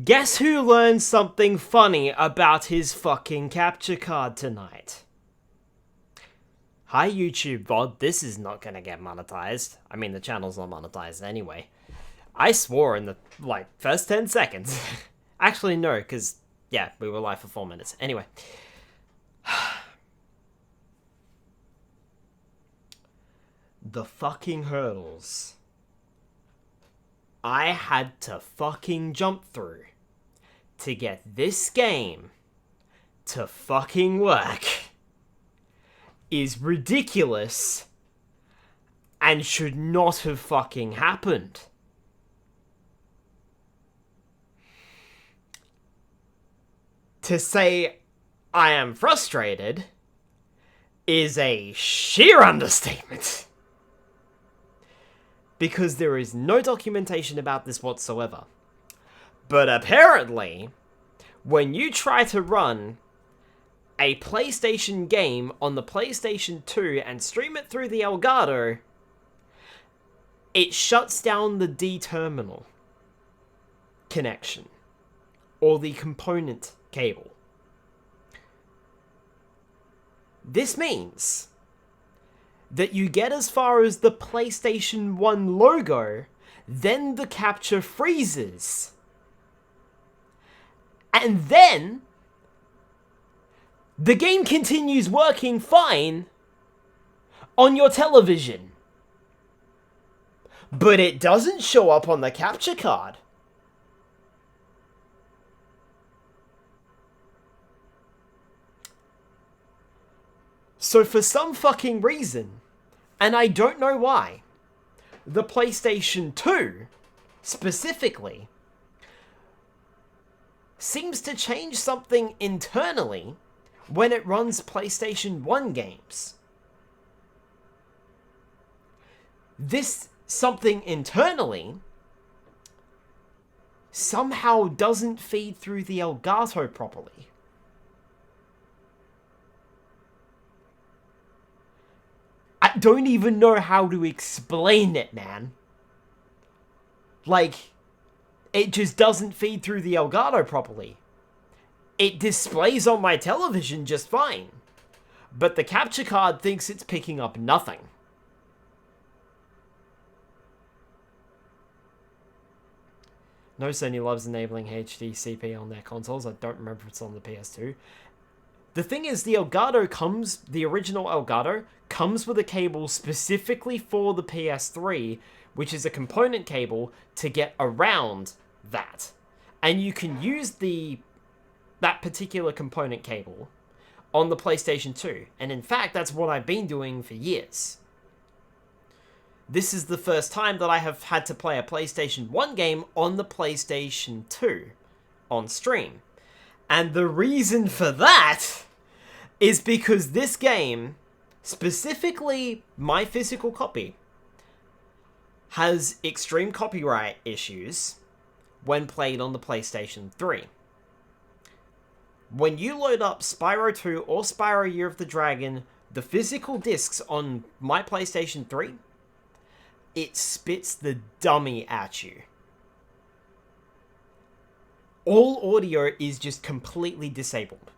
Guess who learned something funny about his fucking capture card tonight? Hi YouTube VOD, this is not gonna get monetized. I mean, the channel's not monetized anyway. I swore in the, first 10 seconds. Actually, no, because, yeah, we were live for 4 minutes. Anyway. The fucking hurdles I had to fucking jump through to get this game to fucking work is ridiculous and should not have fucking happened. To say I am frustrated is a sheer understatement. Because there is no documentation about this whatsoever. But apparently, when you try to run a PlayStation game on the PlayStation 2 and stream it through the Elgato, it shuts down the D-terminal connection, or the component cable. This means that you get as far as the PlayStation 1 logo, then the capture freezes. And then the game continues working fine on your television. But it doesn't show up on the capture card. So for some fucking reason, and I don't know why, the PlayStation 2, specifically, seems to change something internally when it runs PlayStation 1 games. This something internally somehow doesn't feed through the Elgato properly. I don't even know how to explain it, man. It just doesn't feed through the Elgato properly. It displays on my television just fine, but the capture card thinks it's picking up nothing. No, Sony loves enabling HD CP on their consoles. I don't remember if it's on the PS2. The thing is, the original Elgato comes with a cable specifically for the PS3, which is a component cable to get around that. And you can use that particular component cable on the PlayStation 2. And in fact, that's what I've been doing for years. This is the first time that I have had to play a PlayStation 1 game on the PlayStation 2 on stream. And the reason for that is because this game, specifically my physical copy, has extreme copyright issues when played on the PlayStation 3. When you load up Spyro 2 or Spyro Year of the Dragon, the physical discs on my PlayStation 3, it spits the dummy at you. All audio is just completely disabled.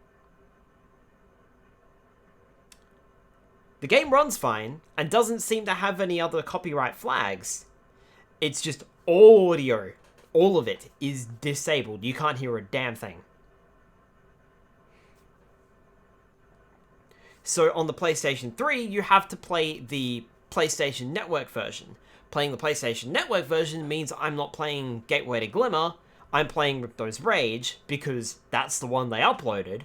The game runs fine, and doesn't seem to have any other copyright flags. It's just all audio, all of it, is disabled. You can't hear a damn thing. So on the PlayStation 3, you have to play the PlayStation Network version. Playing the PlayStation Network version means I'm not playing Gateway to Glimmer, I'm playing Ripto's Rage, because that's the one they uploaded.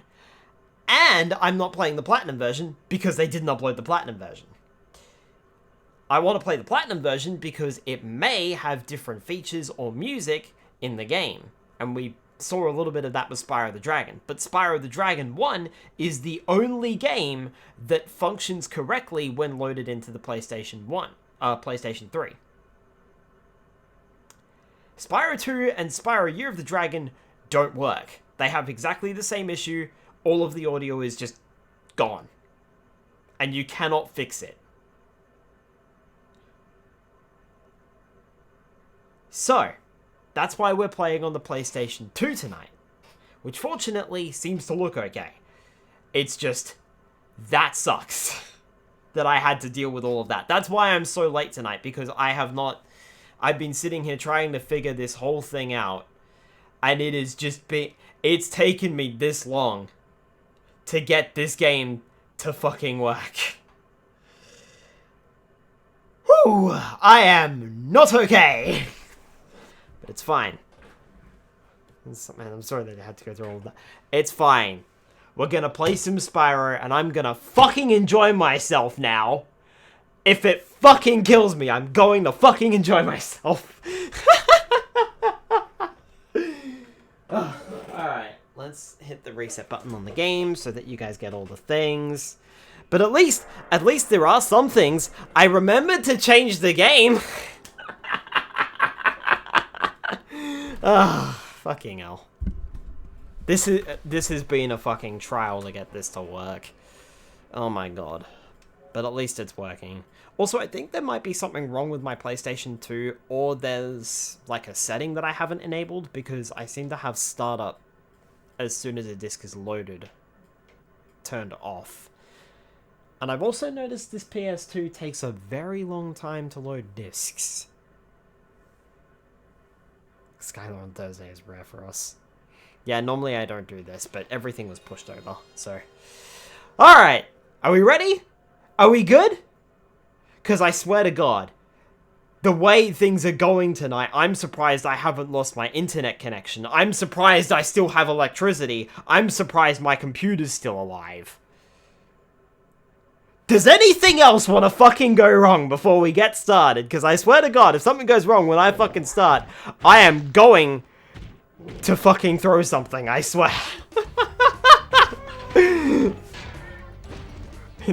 And I'm not playing the Platinum version, because they didn't upload the Platinum version. I want to play the Platinum version because it may have different features or music in the game. And we saw a little bit of that with Spyro the Dragon. But Spyro the Dragon 1 is the only game that functions correctly when loaded into the PlayStation 3. Spyro 2 and Spyro Year of the Dragon don't work. They have exactly the same issue. All of the audio is just gone. And you cannot fix it. So, That's why we're playing on the PlayStation 2 tonight, which fortunately seems to look okay. It's just, that sucks that I had to deal with all of that. That's why I'm so late tonight, because I've been sitting here trying to figure this whole thing out, and it's taken me this long to get this game to fucking work. Whew, I am not okay. But it's fine. Man, I'm sorry that I had to go through all of that. It's fine. We're gonna play some Spyro, and I'm gonna fucking enjoy myself now. If it fucking kills me, I'm going to fucking enjoy myself. Alright, let's hit the reset button on the game so that you guys get all the things. But at least there are some things. I remembered to change the game. Fucking hell. This has been a fucking trial to get this to work. Oh my god. But at least it's working. Also, I think there might be something wrong with my PlayStation 2, or there's like a setting that I haven't enabled, because I seem to have startup as soon as a disc is loaded turned off. And I've also noticed this PS2 takes a very long time to load discs. Skyler on Thursday is rare for us. Yeah, normally I don't do this, but everything was pushed over, so... Alright, are we ready? Are we good? Because I swear to God, the way things are going tonight, I'm surprised I haven't lost my internet connection. I'm surprised I still have electricity. I'm surprised my computer's still alive. Does anything else want to fucking go wrong before we get started? Because I swear to God, if something goes wrong when I fucking start, I am going to fucking throw something, I swear. In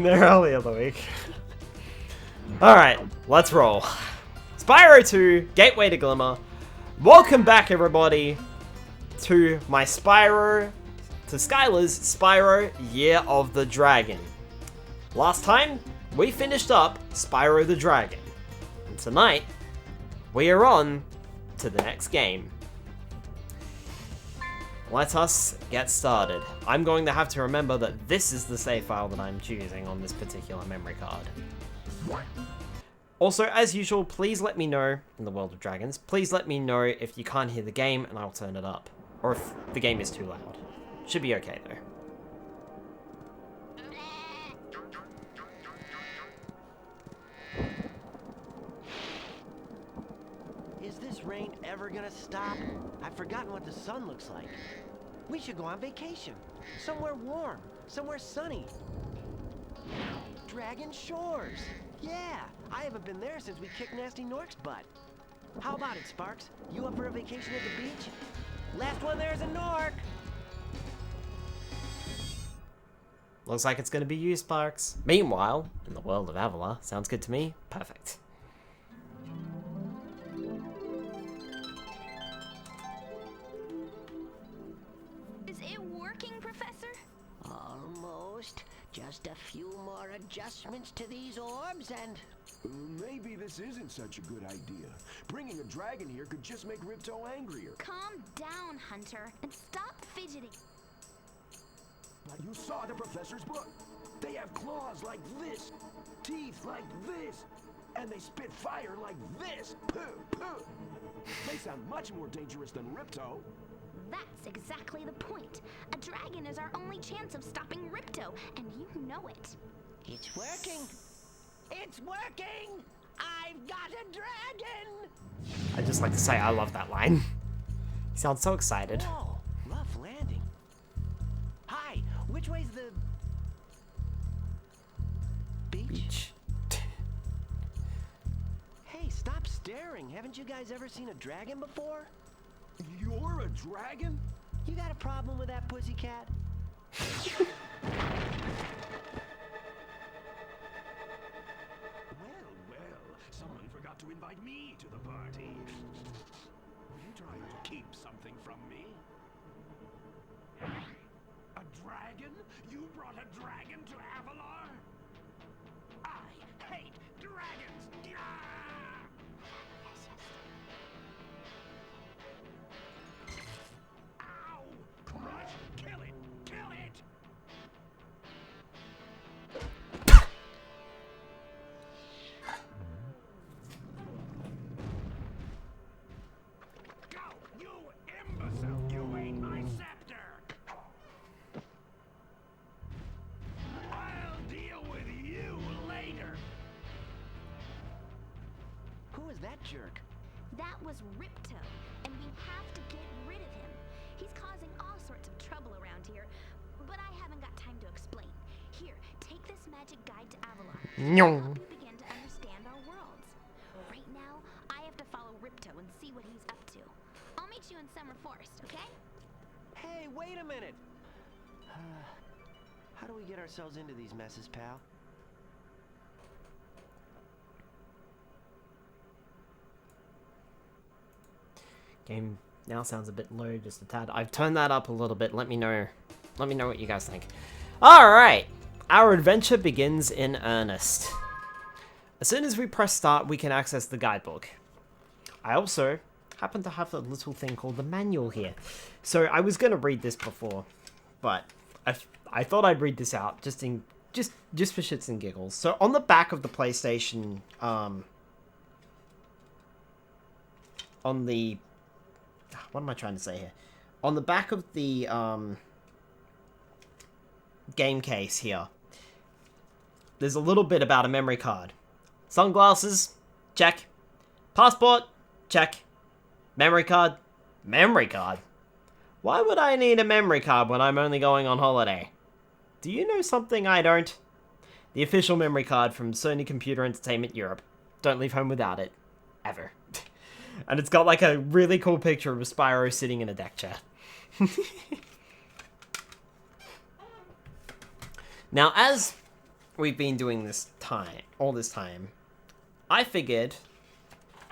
there earlier the week. Alright, let's roll. Spyro 2, Gateway to Glimmer. Welcome back, everybody, to my Skyler's Spyro Year of the Dragon. Last time, we finished up Spyro the Dragon. And tonight, we are on to the next game. Let us get started. I'm going to have to remember that this is the save file that I'm choosing on this particular memory card. Also, as usual, please let me know, in the world of dragons, please let me know if you can't hear the game and I'll turn it up. Or if the game is too loud. Should be okay though. Is this rain ever gonna stop? I've forgotten what the sun looks like. We should go on vacation. Somewhere warm. Somewhere sunny. Dragon Shores. Yeah, I haven't been there since we kicked Nasty Nork's butt. How about it, Sparks? You up for a vacation at the beach? Last one there's a Nork. Looks like it's gonna be you, Sparks. Meanwhile, in the world of Avila, sounds good to me. Perfect. Is it working, Professor? Almost. Just a few more adjustments to these orbs and... Maybe this isn't such a good idea. Bringing a dragon here could just make Ripto angrier. Calm down, Hunter, and stop fidgeting. But you saw the professor's book. They have claws like this, teeth like this, and they spit fire like this. Pooh, pooh. They sound much more dangerous than Ripto. That's exactly the point. A dragon is our only chance of stopping Ripto, and you know it. It's working! It's working! I've got a dragon! I'd just like to say I love that line. He sounds so excited. Whoa, rough landing. Hi, which way's the... beach? Hey, stop staring. Haven't you guys ever seen a dragon before? You're a dragon? You got a problem with that, pussycat? Well, someone forgot to invite me to the party. Are you trying to keep something from me? A dragon? You brought a dragon to Avalar? I hate dragons! was Ripto, and we have to get rid of him. He's causing all sorts of trouble around here, but I haven't got time to explain. Here, take this magic guide to Avalon. It'll help you begin to understand our worlds. Right now, I have to follow Ripto and see what he's up to. I'll meet you in Summer Forest, okay? Hey, wait a minute! How do we get ourselves into these messes, pal? Game now sounds a bit low, just a tad. I've turned that up a little bit. Let me know what you guys think. Alright, our adventure begins in earnest. As soon as we press start, we can access the guidebook. I also happen to have a little thing called the manual here. So I was going to read this before, but I thought I'd read this out just for shits and giggles. So on the back of the PlayStation, on the... What am I trying to say here? On the back of the game case here, there's a little bit about a memory card. Sunglasses, check. Passport, check. Memory card, memory card. Why would I need a memory card when I'm only going on holiday? Do you know something I don't? The official memory card from Sony Computer Entertainment Europe. Don't leave home without it. Ever. And it's got like a really cool picture of Spyro sitting in a deck chair. Now, as we've been doing all this time, I figured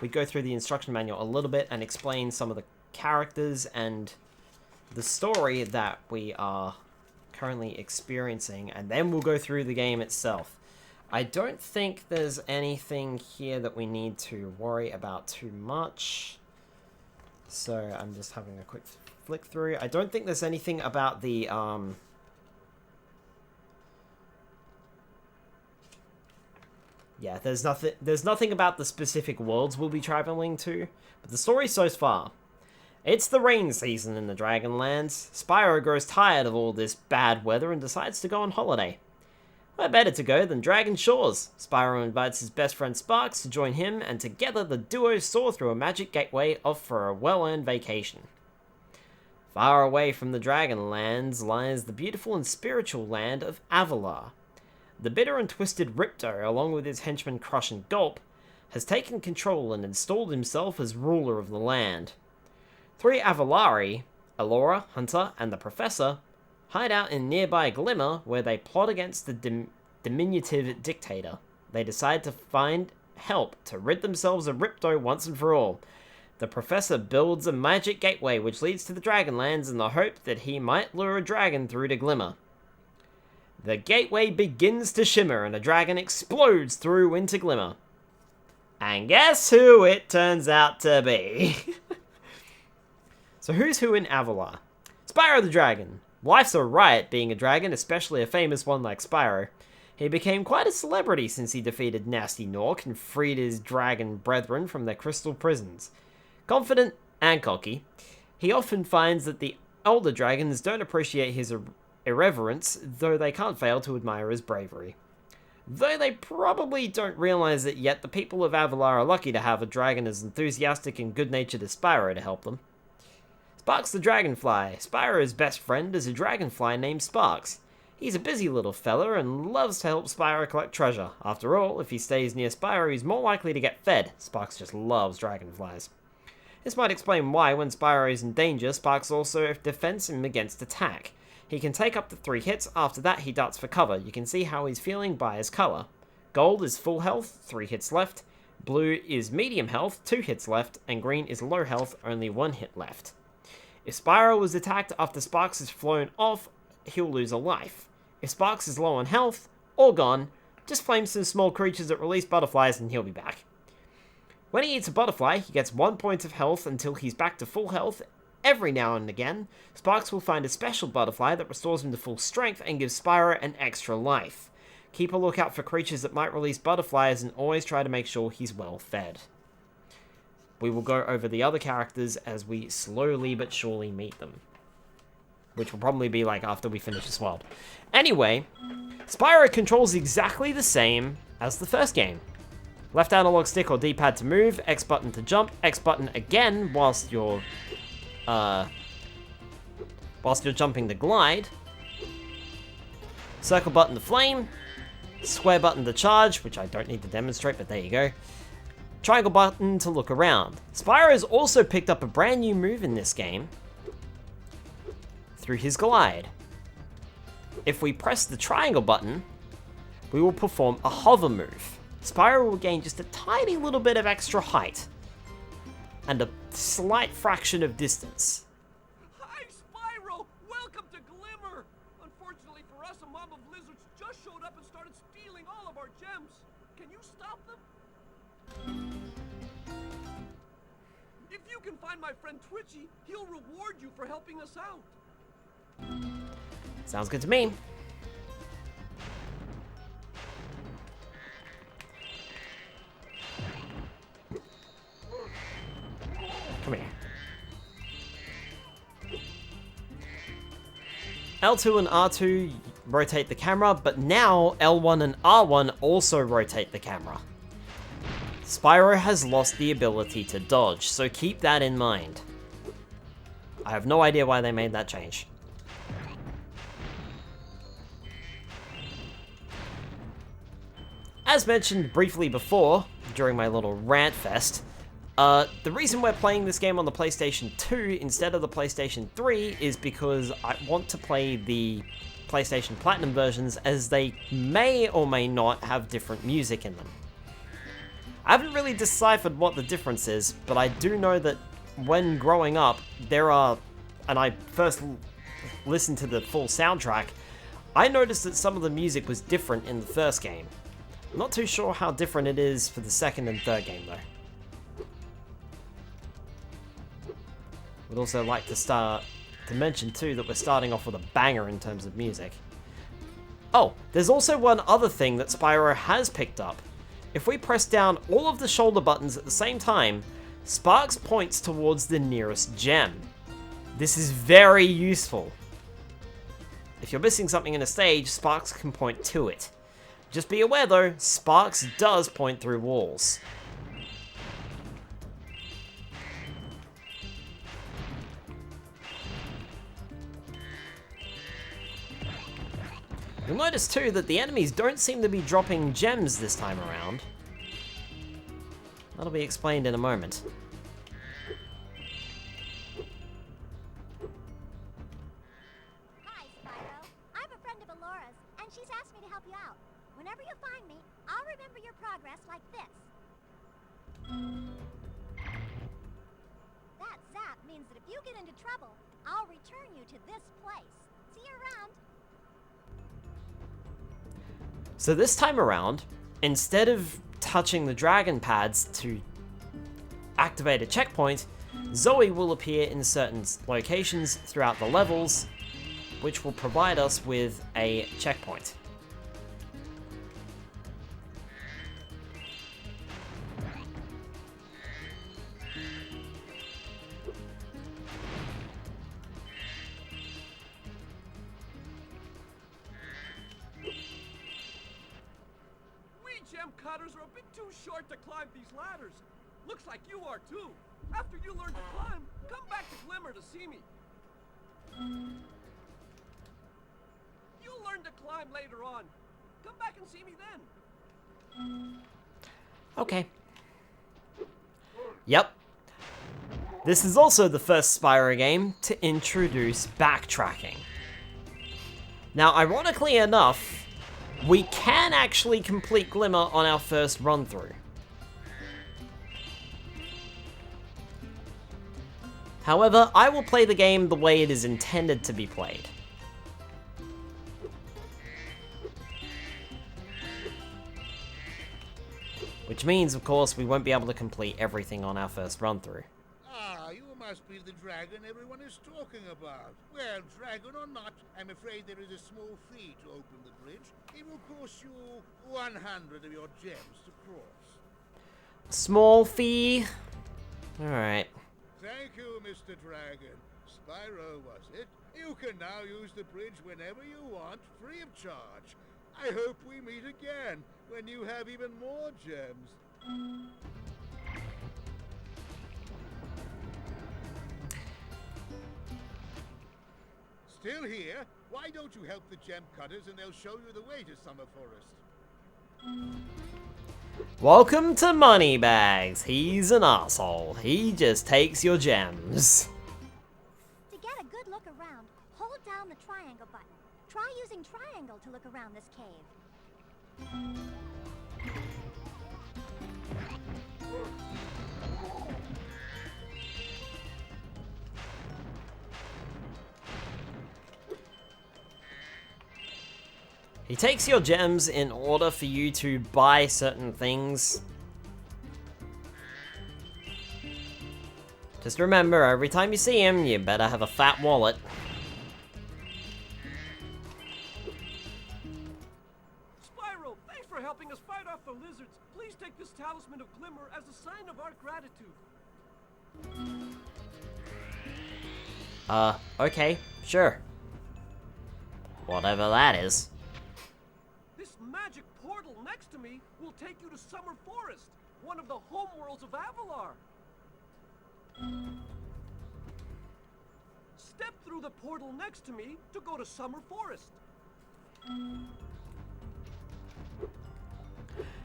we'd go through the instruction manual a little bit and explain some of the characters and the story that we are currently experiencing, and then we'll go through the game itself. I don't think there's anything here that we need to worry about too much. So I'm just having a quick flick through. I don't think there's anything about the yeah, there's nothing about the specific worlds we'll be traveling to, but the story so far. It's the rain season in the Dragonlands. Spyro grows tired of all this bad weather and decides to go on holiday. Where better to go than Dragon Shores? Spyro invites his best friend Sparks to join him, and together the duo soar through a magic gateway off for a well-earned vacation. Far away from the Dragonlands lies the beautiful and spiritual land of Avalar. The bitter and twisted Ripto, along with his henchman Crush and Gulp, has taken control and installed himself as ruler of the land. 3 Avalari, Alora, Hunter, and the Professor, hide out in nearby Glimmer, where they plot against the diminutive dictator. They decide to find help to rid themselves of Ripto once and for all. The Professor builds a magic gateway which leads to the Dragonlands in the hope that he might lure a dragon through to Glimmer. The gateway begins to shimmer and a dragon explodes through into Glimmer. And guess who it turns out to be? So who's who in Avalar? Spyro the Dragon. Life's a riot being a dragon, especially a famous one like Spyro. He became quite a celebrity since he defeated Nasty Nork and freed his dragon brethren from their crystal prisons. Confident and cocky, he often finds that the older dragons don't appreciate his irreverence, though they can't fail to admire his bravery. Though they probably don't realize it yet, the people of Avalar are lucky to have a dragon as enthusiastic and good-natured as Spyro to help them. Sparks the Dragonfly. Spyro's best friend is a dragonfly named Sparks. He's a busy little fella and loves to help Spyro collect treasure. After all, if he stays near Spyro, he's more likely to get fed. Sparks just loves dragonflies. This might explain why, when Spyro is in danger, Sparks also defends him against attack. He can take up to 3 hits, after that he darts for cover. You can see how he's feeling by his colour. Gold is full health, 3 hits left. Blue is medium health, 2 hits left. And green is low health, only 1 hit left. If Spyro was attacked after Sparks is flown off, he'll lose a life. If Sparks is low on health, or gone, just flame some small creatures that release butterflies and he'll be back. When he eats a butterfly, he gets 1 point of health until he's back to full health. Every now and again, Sparks will find a special butterfly that restores him to full strength and gives Spyro an extra life. Keep a lookout for creatures that might release butterflies and always try to make sure he's well fed. We will go over the other characters as we slowly but surely meet them. Which will probably be like after we finish this world. Anyway, Spyro controls exactly the same as the first game. Left analog stick or D-pad to move, X button to jump, X button again whilst you're jumping to glide. Circle button to flame, square button to charge, which I don't need to demonstrate, but there you go. Triangle button to look around. Spyro's also picked up a brand new move in this game through his glide. If we press the triangle button, we will perform a hover move. Spyro will gain just a tiny little bit of extra height and a slight fraction of distance. Hi, Spyro! Welcome to Glimmer! Unfortunately for us, a mob of lizards just showed up and started stealing all of our gems. Can you stop them? If you can find my friend Twitchy, he'll reward you for helping us out. Sounds good to me. Come here. L2 and R2 rotate the camera, but now L1 and R1 also rotate the camera. Spyro has lost the ability to dodge, so keep that in mind. I have no idea why they made that change. As mentioned briefly before, during my little rant fest, the reason we're playing this game on the PlayStation 2 instead of the PlayStation 3 is because I want to play the PlayStation Platinum versions, as they may or may not have different music in them. I haven't really deciphered what the difference is, but I do know that when growing up, and I first listened to the full soundtrack, I noticed that some of the music was different in the first game. I'm not too sure how different it is for the second and third game though. Would also like to mention too that we're starting off with a banger in terms of music. Oh, there's also one other thing that Spyro has picked up. If we press down all of the shoulder buttons at the same time, Sparks points towards the nearest gem. This is very useful. If you're missing something in a stage, Sparks can point to it. Just be aware though, Sparks does point through walls. You'll notice too that the enemies don't seem to be dropping gems this time around. That'll be explained in a moment. Hi, Spyro. I'm a friend of Alora's, and she's asked me to help you out. Whenever you find me, I'll remember your progress like this. That zap means that if you get into trouble, I'll return you to this place. See you around. So this time around, instead of touching the dragon pads to activate a checkpoint, Zoe will appear in certain locations throughout the levels, which will provide us with a checkpoint. Gem cutters are a bit too short to climb these ladders. Looks like you are too. After you learn to climb, come back to Glimmer to see me. You'll learn to climb later on. Come back and see me then. Okay. Yep. This is also the first Spyro game to introduce backtracking. Now, ironically enough, we can actually complete Glimmer on our first run-through. However, I will play the game the way it is intended to be played. Which means, of course, we won't be able to complete everything on our first run-through. Ah, you must be the dragon everyone is talking about. Well, dragon or not, I'm afraid there is a small fee to open the bridge. It will cost you 100 of your gems to cross. Small fee? Alright. Thank you, Mr. Dragon. Spyro, was it? You can now use the bridge whenever you want, free of charge. I hope we meet again, when you have even more gems. Still here? Why don't you help the gem cutters and they'll show you the way to Summer Forest? Welcome to Moneybags. He's an asshole. He just takes your gems. To get a good look around, hold down the triangle button. Try using triangle to look around this cave. He takes your gems in order for you to buy certain things. Just remember, every time you see him, you better have a fat wallet. Spyro, thanks for helping us fight off the lizards. Please take this talisman of glimmer as a sign of our gratitude. Okay, sure. Whatever that is. This magic portal next to me will take you to Summer Forest, one of the homeworlds of Avalar. Step through the portal next to me to go to Summer Forest.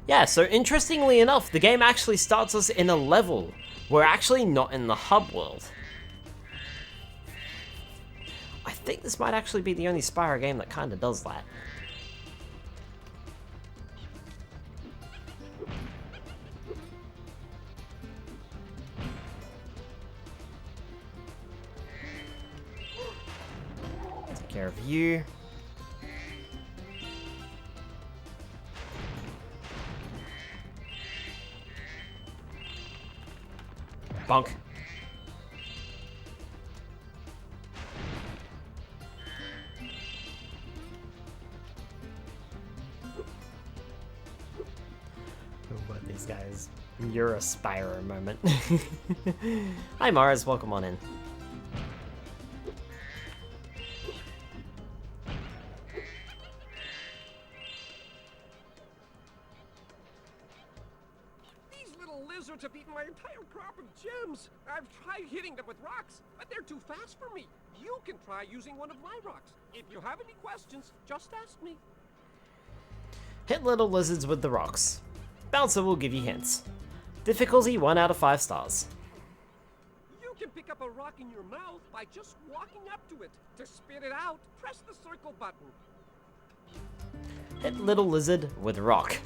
Yeah, so interestingly enough, the game actually starts us in a level. We're actually not in the hub world. I think this might actually be the only Spyro game that kind of does that. Take care of you. Bonk. What these guys? You're a Spyro moment. Hi Mars, welcome on in. These little lizards have eaten my entire crop of gems. I've tried hitting them with rocks, but they're too fast for me. You can try using one of my rocks. If you have any questions, just ask me. Hit little lizards with the rocks. Bouncer will give you hints. Difficulty 1 out of 5 stars. You can pick up a rock in your mouth by just walking up to it. To spit it out, press the circle button. Hit little lizard with rock.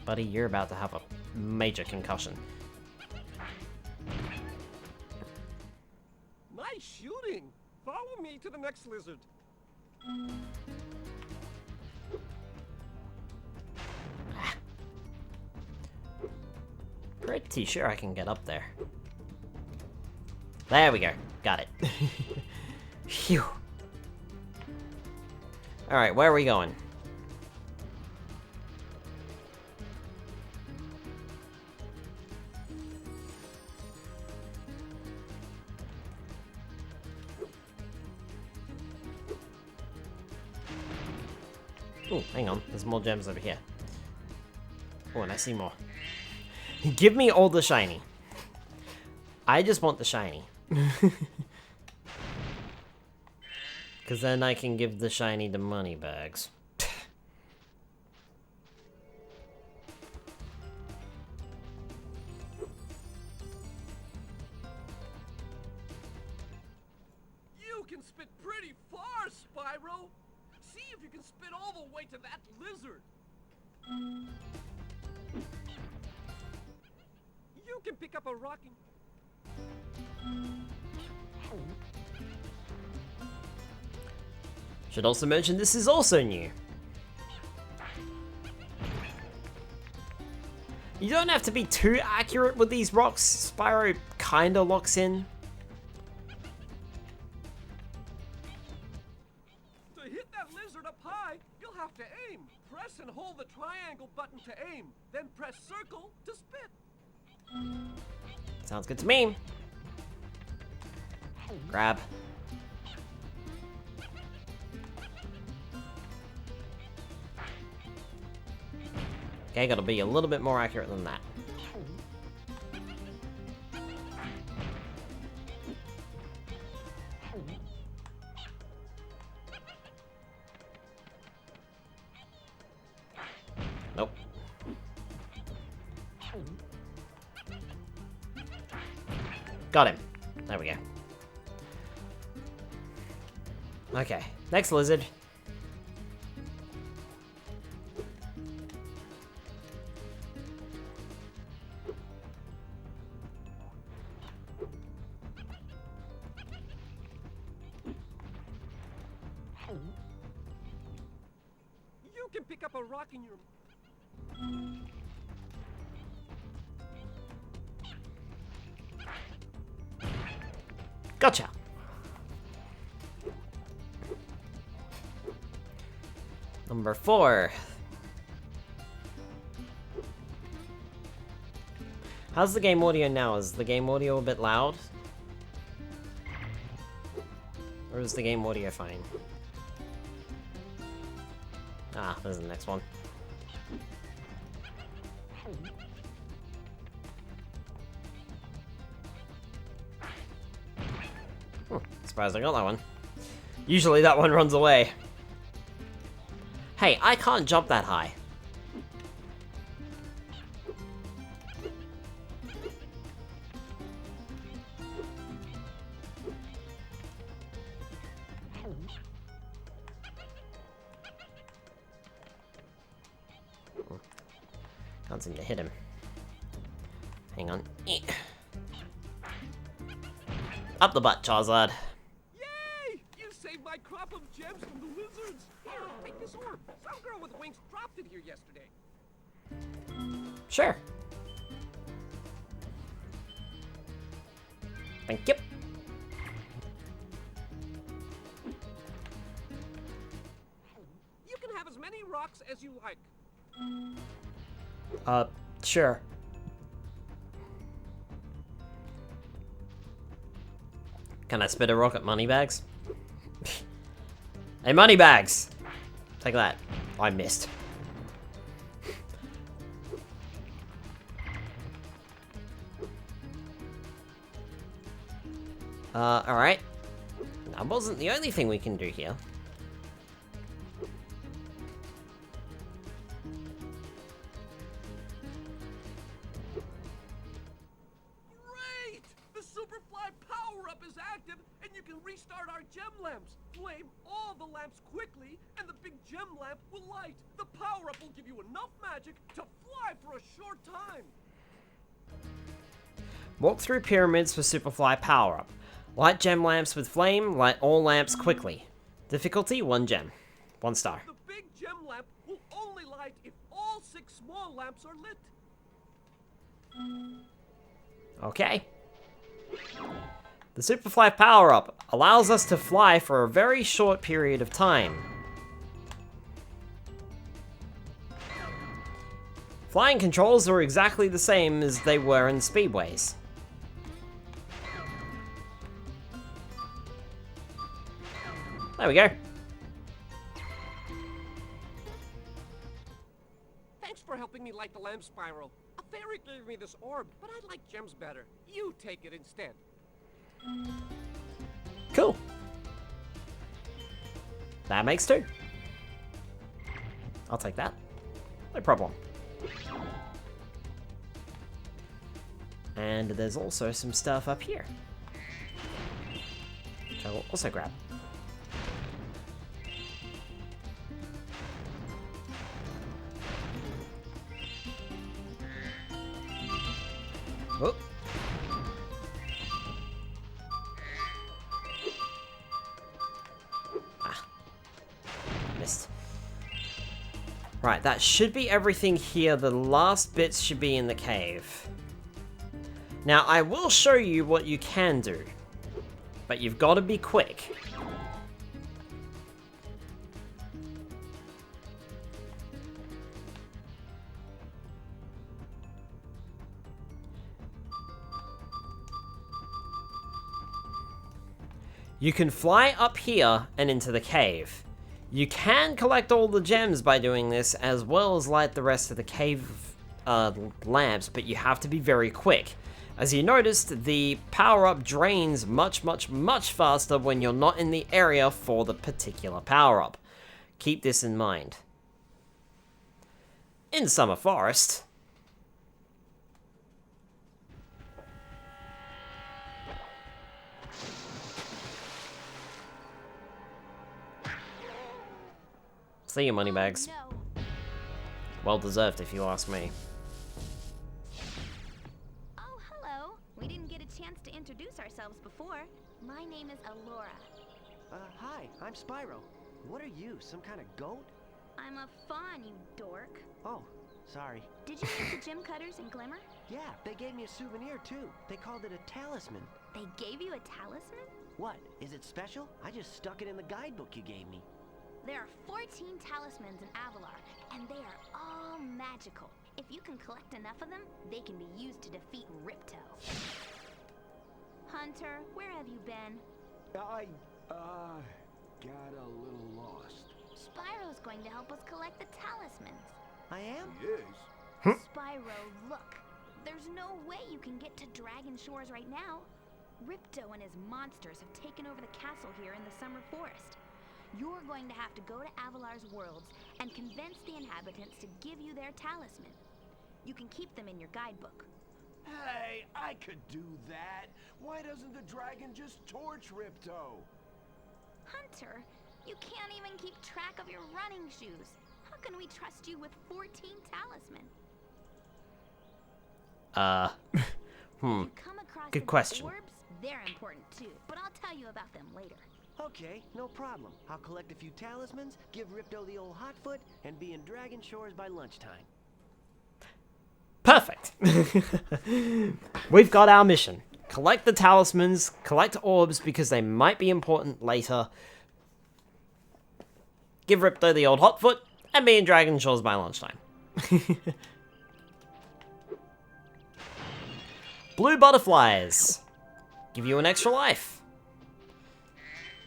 Buddy, you're about to have a major concussion. Nice shooting. Follow me to the next lizard. Pretty sure I can get up there. There we go. Got it. Phew. Alright, where are we going? Oh, hang on. There's more gems over here. Oh, and I see more. Give me all the shiny. I just want the shiny. Because then I can give the shiny to Moneybags. You can spit pretty far, Spyro. See if you can spit all the way to that lizard. You can pick up a rock and... Should also mention this is also new. You don't have to be too accurate with these rocks. Spyro kinda locks in. To hit that lizard up high, you'll have to aim. Press and hold the triangle button to aim. Then press circle to spit. Sounds good to me. Grab. Okay, gotta be a little bit more accurate than that. Nope. Got him. There we go. Okay, next lizard. You can pick up a rock in your... Gotcha. Number 4. How's the game audio now? Is the game audio a bit loud? Or is the game audio fine? Ah, there's the next one. Surprised I got that one. Usually that one runs away. Hey, I can't jump that high. Can't seem to hit him. Hang on. Up the butt, Charizard. Yay! You saved my crop of gems from the lizards. Here, take this orb. Some girl with wings dropped it here yesterday. Sure. Thank you. You can have as many rocks as you like. Sure. Can I spit a rock at Moneybags? Hey, Moneybags! Take that. I missed. Alright. That wasn't the only thing we can do here. Great! The Superfly power-up is active, and you can restart our gem lamps. Flame all the lamps quickly, and the big gem lamp will light. The power-up will give you enough magic to fly for a short time. Walk through pyramids for Superfly power-up. Light gem lamps with flame, light all lamps quickly. Difficulty, 1 gem. 1 star. The big gem lamp will only light if all 6 small lamps are lit. Okay. The Superfly power-up allows us to fly for a very short period of time. Flying controls are exactly the same as they were in Speedways. There we go. Thanks for helping me light the lamp, Spyro. A fairy gave me this orb, but I like gems better. You take it instead. Cool. That makes 2. I'll take that. No problem. And there's also some stuff up here, which I will also grab. Oh. Ah. Missed. Right, that should be everything here. The last bits should be in the cave. Now, I will show you what you can do, but you've got to be quick. You can fly up here and into the cave. You can collect all the gems by doing this, as well as light the rest of the cave lamps, but you have to be very quick. As you noticed, the power-up drains much faster when you're not in the area for the particular power-up. Keep this in mind. In Summer Forest, see you, moneybags. Oh, no. Well deserved, if you ask me. Oh, hello. We didn't get a chance to introduce ourselves before. My name is Alora. Hi, I'm Spyro. What are you, some kind of goat? I'm a fawn, you dork. Oh, sorry. Did you meet the gem cutters in Glimmer? Yeah, they gave me a souvenir too. They called it a talisman. They gave you a talisman? What? Is it special? I just stuck it in the guidebook you gave me. There are 14 talismans in Avalar, and they are all magical. If you can collect enough of them, they can be used to defeat Ripto. Hunter, where have you been? I, got a little lost. Spyro's going to help us collect the talismans. I am? Yes. Spyro, look. There's no way you can get to Dragon Shores right now. Ripto and his monsters have taken over the castle here in the Summer Forest. You're going to have to go to Avalar's worlds and convince the inhabitants to give you their talisman. You can keep them in your guidebook. Hey, I could do that. Why doesn't the dragon just torch Ripto? Hunter, you can't even keep track of your running shoes. How can we trust you with 14 talisman? If you come across Good any question. orbs, they're important too, but I'll tell you about them later. Okay, no problem. I'll collect a few talismans, give Ripto the old hot foot, and be in Dragon Shores by lunchtime. Perfect. We've got our mission. Collect the talismans, collect orbs because they might be important later. Give Ripto the old hot foot, and be in Dragon Shores by lunchtime. Blue butterflies. Give you an extra life.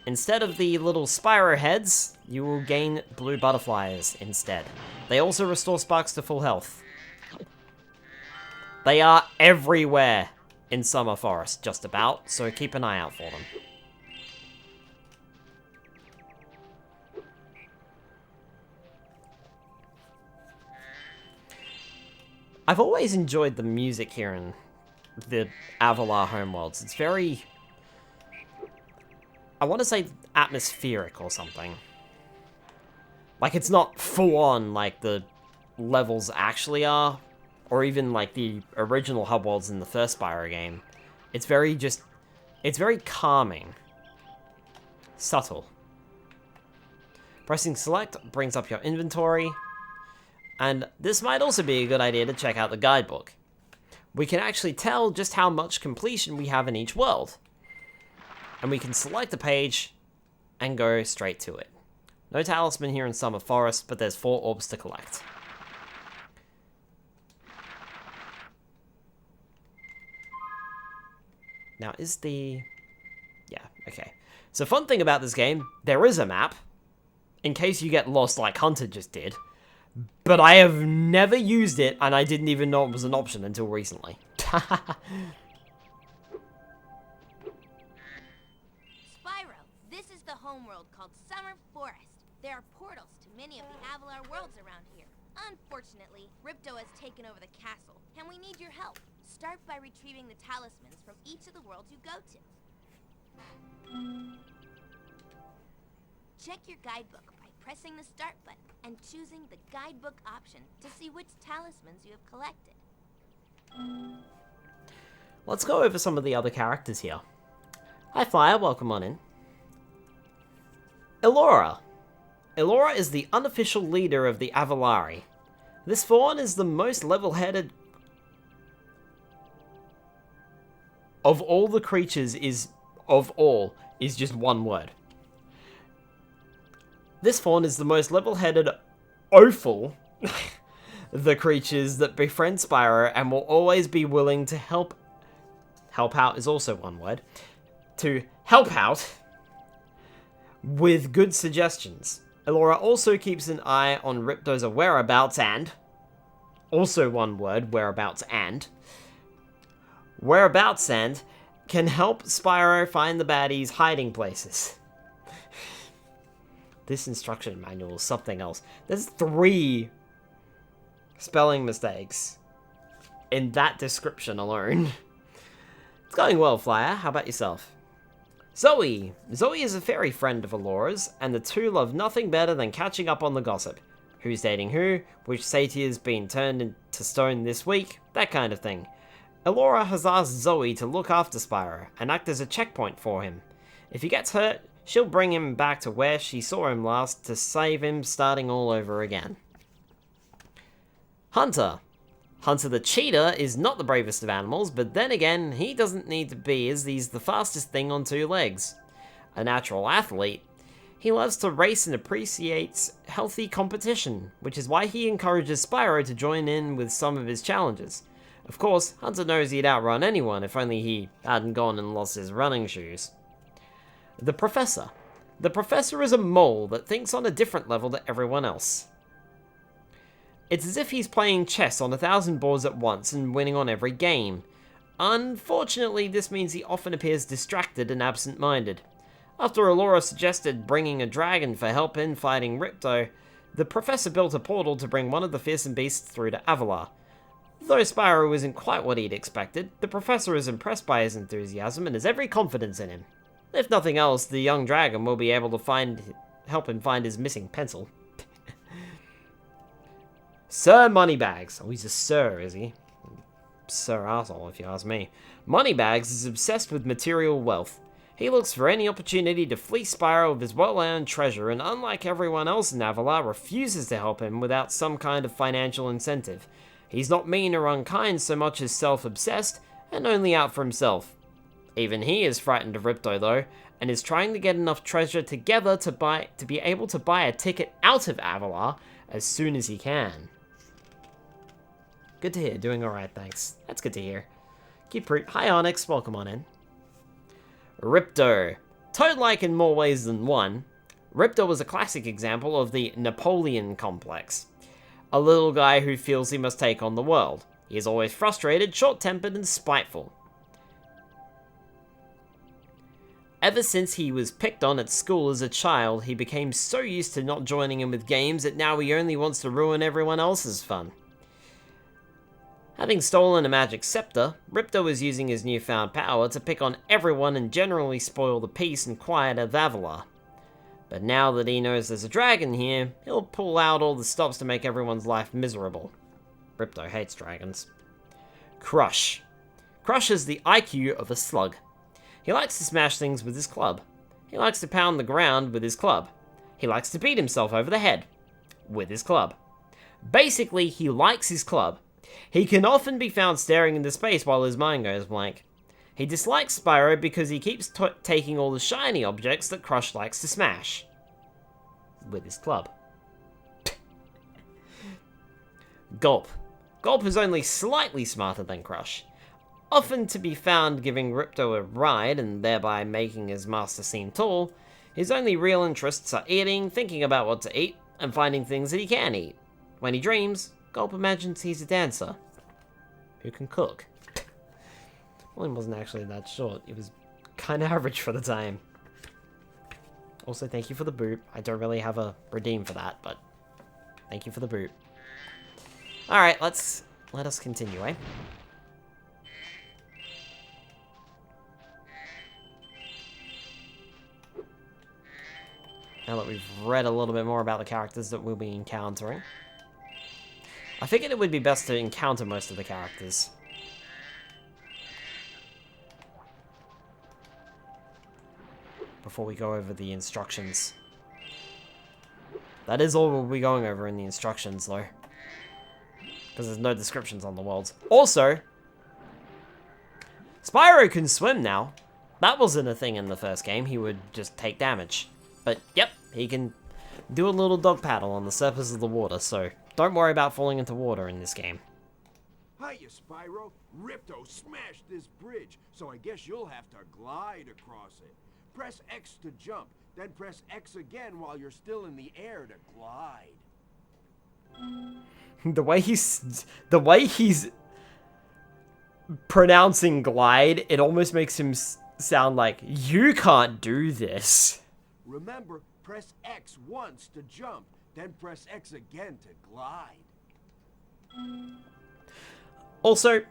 Instead of the little Spyro heads, you will gain blue butterflies instead. They also restore Sparks to full health. They are everywhere in Summer Forest, just about, so keep an eye out for them. I've always enjoyed the music here in the Avalar homeworlds. It's very, I want to say atmospheric or something. Like, it's not full on like the levels actually are, or even like the original hub worlds in the first Spyro game. It's very it's very calming. Subtle. Pressing select brings up your inventory, and this might also be a good idea to check out the guidebook. We can actually tell just how much completion we have in each world. And we can select a page and go straight to it. No talisman here in Summer Forest, but there's 4 orbs to collect. Now, is the... Yeah, okay. So, fun thing about this game, there is a map, in case you get lost like Hunter just did, but I have never used it, and I didn't even know it was an option until recently. Spyro, this is the homeworld called Summer Forest. There are portals to many of the Avalar worlds around here. Unfortunately, Ripto has taken over the castle, and we need your help. Start by retrieving the talismans from each of the worlds you go to. Check your guidebook by pressing the start button and choosing the guidebook option to see which talismans you have collected. Let's go over some of the other characters here. Hi Fire, welcome on in. Elora. Elora is the unofficial leader of the Avalari. This fawn is the most level-headed of all the creatures is just one word. This fawn is the most level-headed offal the creatures that befriend Spyro and will always be willing to help out is also one word, to help out with good suggestions. Elora also keeps an eye on Ripto's whereabouts and... Also one word, whereabouts and... Whereabouts and can help Spyro find the baddies' hiding places. This instruction manual is something else. There's 3 spelling mistakes in that description alone. It's going well, Flyer. How about yourself? Zoe. Zoe is a fairy friend of Elora's, and the two love nothing better than catching up on the gossip. Who's dating who, which satyr's been turned into stone this week, that kind of thing. Elora has asked Zoe to look after Spyro and act as a checkpoint for him. If he gets hurt, she'll bring him back to where she saw him last to save him starting all over again. Hunter. Hunter the cheetah is not the bravest of animals, but then again, he doesn't need to be as he's the fastest thing on 2 legs. A natural athlete, he loves to race and appreciates healthy competition, which is why he encourages Spyro to join in with some of his challenges. Of course, Hunter knows he'd outrun anyone if only he hadn't gone and lost his running shoes. The Professor. The Professor is a mole that thinks on a different level to everyone else. It's as if he's playing chess on 1,000 boards at once and winning on every game. Unfortunately, this means he often appears distracted and absent-minded. After Elora suggested bringing a dragon for help in fighting Ripto, the Professor built a portal to bring one of the fearsome beasts through to Avalar. Though Spyro isn't quite what he'd expected, the Professor is impressed by his enthusiasm and has every confidence in him. If nothing else, the young dragon will be able to help him find his missing pencil. Sir Moneybags. Oh, he's a sir, is he? Sir asshole, if you ask me. Moneybags is obsessed with material wealth. He looks for any opportunity to fleece Spyro of his well-earned treasure, and unlike everyone else in Avalar, refuses to help him without some kind of financial incentive. He's not mean or unkind so much as self-obsessed, and only out for himself. Even he is frightened of Ripto, though, and is trying to get enough treasure together to be able to buy a ticket out of Avalar as soon as he can. Good to hear. Doing alright, thanks. That's good to hear. Hi, Onyx. Welcome on in. Ripto. Toad-like in more ways than one, Ripto was a classic example of the Napoleon complex. A little guy who feels he must take on the world. He is always frustrated, short-tempered, and spiteful. Ever since he was picked on at school as a child, he became so used to not joining in with games that now he only wants to ruin everyone else's fun. Having stolen a magic scepter, Ripto is using his newfound power to pick on everyone and generally spoil the peace and quiet of Avalar. But now that he knows there's a dragon here, he'll pull out all the stops to make everyone's life miserable. Ripto hates dragons. Crush. Crush is the IQ of a slug. He likes to smash things with his club. He likes to pound the ground with his club. He likes to beat himself over the head with his club. Basically, he likes his club. He can often be found staring into space while his mind goes blank. He dislikes Spyro because he keeps taking all the shiny objects that Crush likes to smash with his club. Gulp. Gulp is only slightly smarter than Crush. Often to be found giving Ripto a ride and thereby making his master seem tall, his only real interests are eating, thinking about what to eat, and finding things that he can eat. When he dreams, Gulp imagines he's a dancer who can cook. Well, he wasn't actually that short. It was kind of average for the time. Also, thank you for the boot. I don't really have a redeem for that, but thank you for the boot. Alright, let us continue, eh? Now that we've read a little bit more about the characters that we'll be encountering, I figured it would be best to encounter most of the characters. Before we go over the instructions. That is all we'll be going over in the instructions, though. Because there's no descriptions on the worlds. Also, Spyro can swim now. That wasn't a thing in the first game. He would just take damage. But, yep, he can do a little dog paddle on the surface of the water, so don't worry about falling into water in this game. Hiya, Spyro. Ripto smashed this bridge, so I guess you'll have to glide across it. press X to jump, then press X again while you're still in the air to glide. The way he's pronouncing glide, it almost makes him sound like, you can't do this. Remember, press X once to jump, then press X again to glide. Also,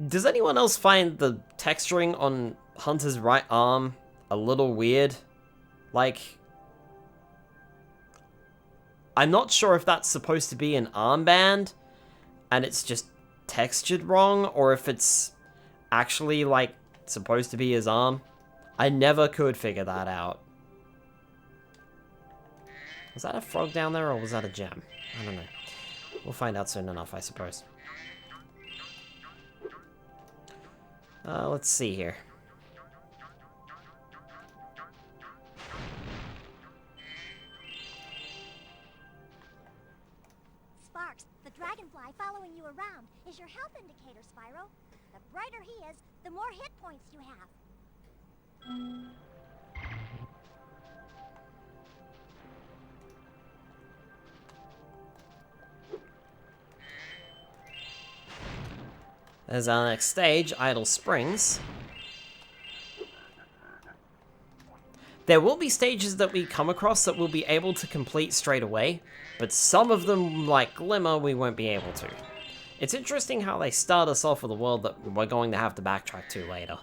does anyone else find the texturing on Hunter's right arm a little weird? Like, I'm not sure if that's supposed to be an armband and it's just textured wrong, or if it's actually, like, supposed to be his arm. I never could figure that out. Was that a frog down there, or was that a gem? I don't know. We'll find out soon enough, I suppose. Let's see here. Sparks, the dragonfly following you around is your health indicator, Spyro. The brighter he is, the more hit points you have. There's our next stage, Idle Springs. There will be stages that we come across that we'll be able to complete straight away, but some of them, like Glimmer, we won't be able to. It's interesting how they start us off with a world that we're going to have to backtrack to later.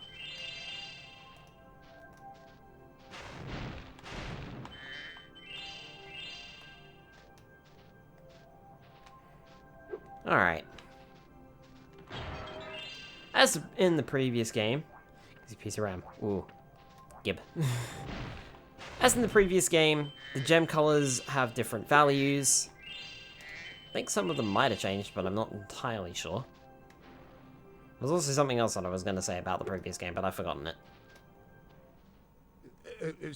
Alright. As in the previous game, easy piece of RAM. Ooh, gib. As in the previous game, the gem colors have different values. I think some of them might have changed, but I'm not entirely sure. There's also something else that I was going to say about the previous game, but I've forgotten it.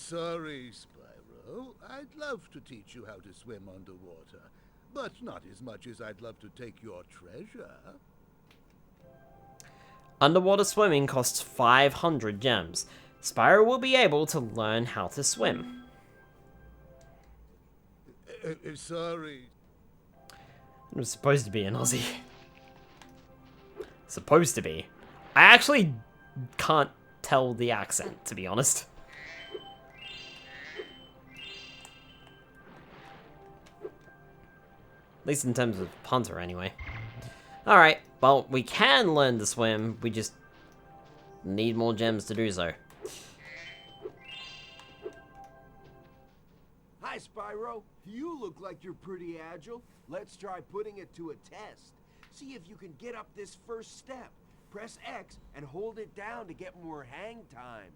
Sorry, Spyro. I'd love to teach you how to swim underwater, but not as much as I'd love to take your treasure. Underwater swimming costs 500 gems. Spyro will be able to learn how to swim. Sorry. It was supposed to be an Aussie. Supposed to be. I actually can't tell the accent, to be honest. At least in terms of Hunter, anyway. Alright, well, we can learn to swim, we just need more gems to do so. Hi, Spyro. You look like you're pretty agile. Let's try putting it to a test. See if you can get up this first step. Press X and hold it down to get more hang time.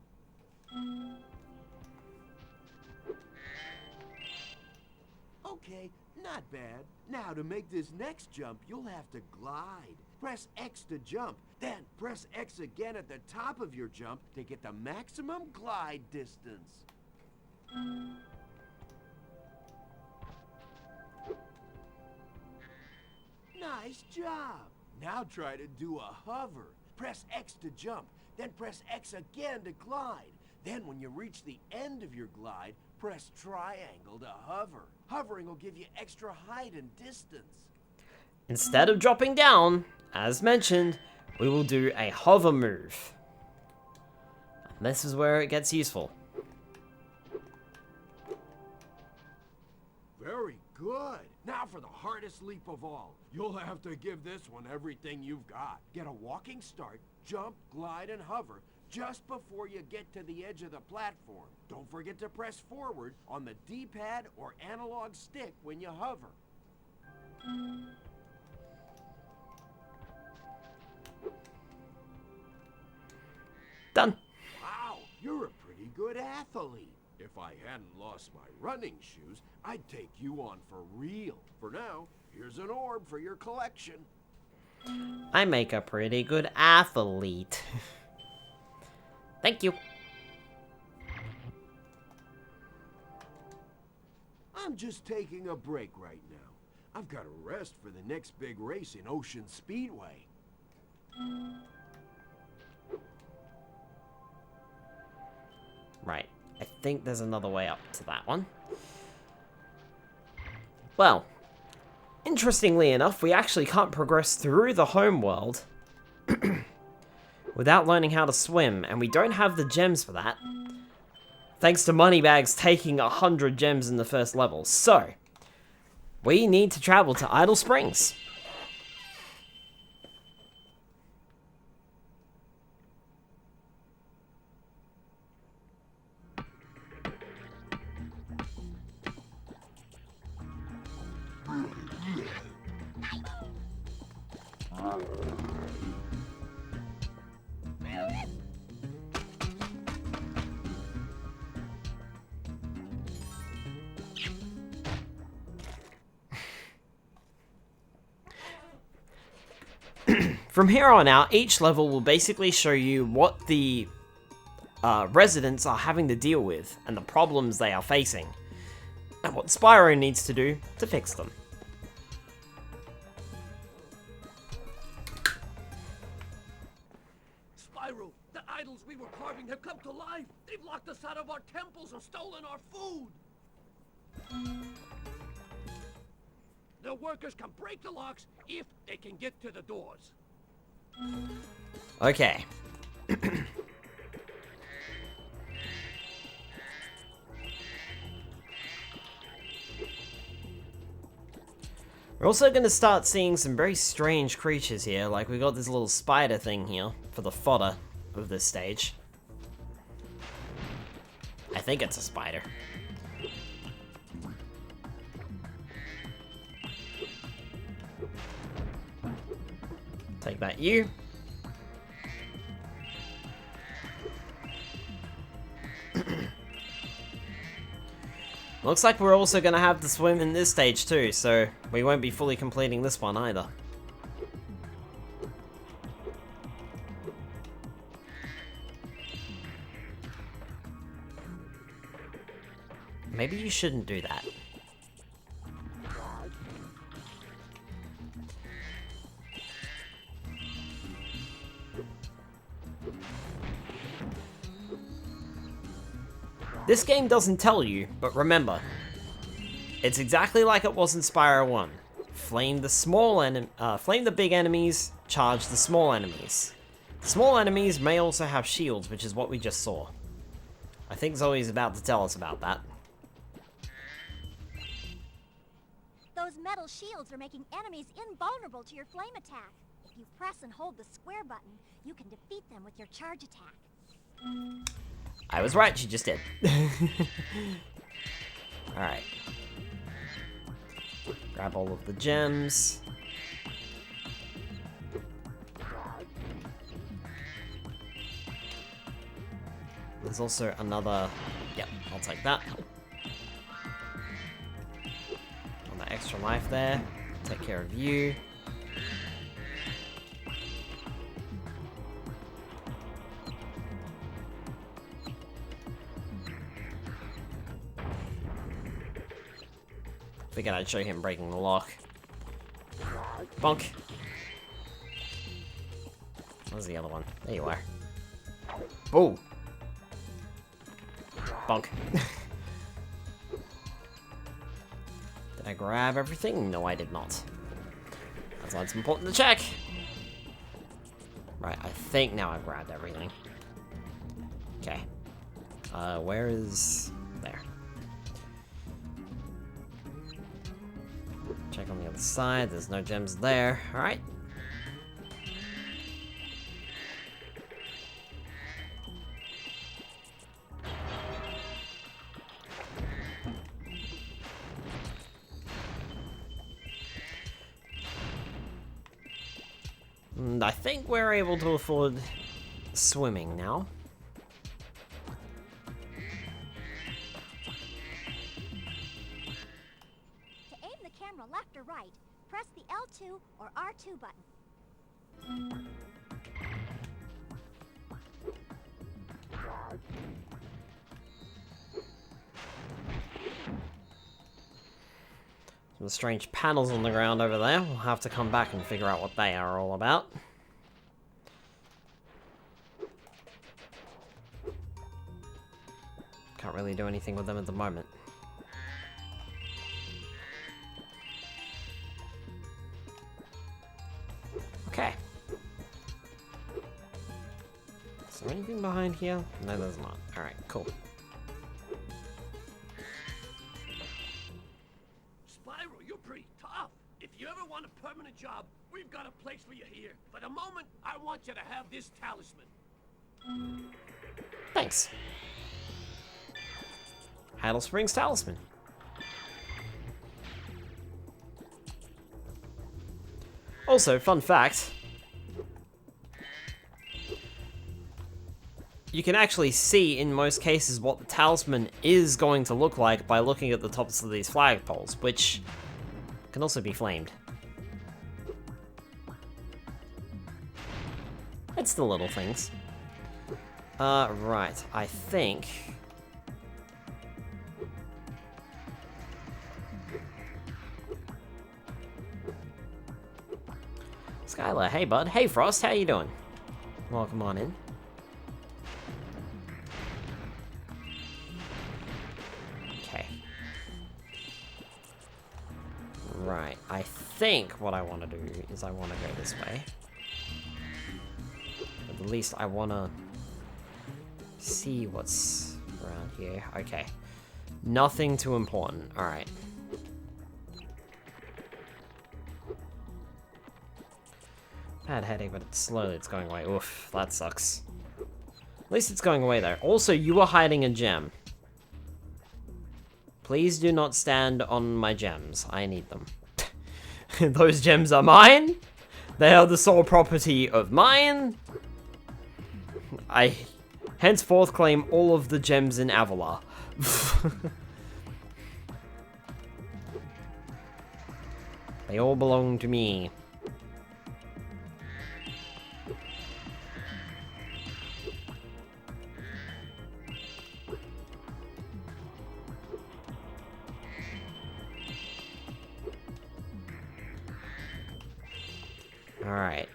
Okay, not bad. Now to make this next jump, you'll have to glide. Press X to jump, then press X again at the top of your jump to get the maximum glide distance. Nice job. Now try to do a hover. Press X to jump, then press X again to glide. Then when you reach the end of your glide, press triangle to hover. Hovering will give you extra height and distance. Instead of dropping down, as mentioned, we will do a hover move. And this is where it gets useful. Very good. Now for the hardest leap of all. You'll have to give this one everything you've got. Get a walking start, jump, glide, and hover just before you get to the edge of the platform. Don't forget to press forward on the D-pad or analog stick when you hover. Done. Wow, you're a pretty good athlete. If I hadn't lost my running shoes, I'd take you on for real. For now, here's an orb for your collection. I make a pretty good athlete. Thank you. I'm just taking a break right now. I've got to rest for the next big race in Ocean Speedway. Right. I think there's another way up to that one. Well, interestingly enough, we actually can't progress through the home world without learning how to swim, and we don't have the gems for that. Thanks to Moneybags taking 100 gems in the first level. So, we need to travel to Idle Springs. From here on out, each level will basically show you what the residents are having to deal with and the problems they are facing, and what Spyro needs to do to fix them. Spyro, the idols we were carving have come to life. They've locked us out of our temples and stolen our food. The workers can break the locks if they can get to the doors. Okay. We're also going to start seeing some very strange creatures here, like we got this little spider thing here for the fodder of this stage. I think it's a spider. Take that, you. Looks like we're also going to have to swim in this stage too, so we won't be fully completing this one either. Maybe you shouldn't do that. This game doesn't tell you, but remember, it's exactly like it was in Spyro 1. Flame the big enemies, charge the small enemies. The small enemies may also have shields, which is what we just saw. I think Zoe's about to tell us about that. Those metal shields are making enemies invulnerable to your flame attack. If you press and hold the square button, you can defeat them with your charge attack. I was right, she just did. Alright. Grab all of the gems. There's also another... Yep, I'll take that. Another extra life there. Take care of you. Figured I'd show him breaking the lock. Bonk. Where's the other one? There you are. Oh! Bonk. Did I grab everything? No, I did not. That's why it's important to check. Right, I think now I've grabbed everything. Okay. Where is... There. Check on the other side, there's no gems there. Alright. And I think we're able to afford swimming now. Left or right, press the L2 or R2 button. Some strange panels on the ground over there. We'll have to come back and figure out what they are all about. Can't really do anything with them at the moment. Okay. Is there anything behind here? No, there's not. Alright, cool. Spyro, you're pretty tough. If you ever want a permanent job, we've got a place for you here. For the moment, I want you to have this talisman. Thanks. Idle Springs Talisman. Also, fun fact. You can actually see, in most cases, what the talisman is going to look like by looking at the tops of these flagpoles, which can also be flamed. It's the little things. Right, I think... Skyler, hey bud. Hey Frost, how you doing? Welcome on in. Okay. Right, I think what I want to do is I want to go this way. At least I want to see what's around here. Okay. Nothing too important. Alright. Bad headache, but it's slowly it's going away. Oof, that sucks. At least it's going away though. Also, you are hiding a gem. Please do not stand on my gems. I need them. Those gems are mine. They are the sole property of mine. I henceforth claim all of the gems in Avalar. They all belong to me. Alright.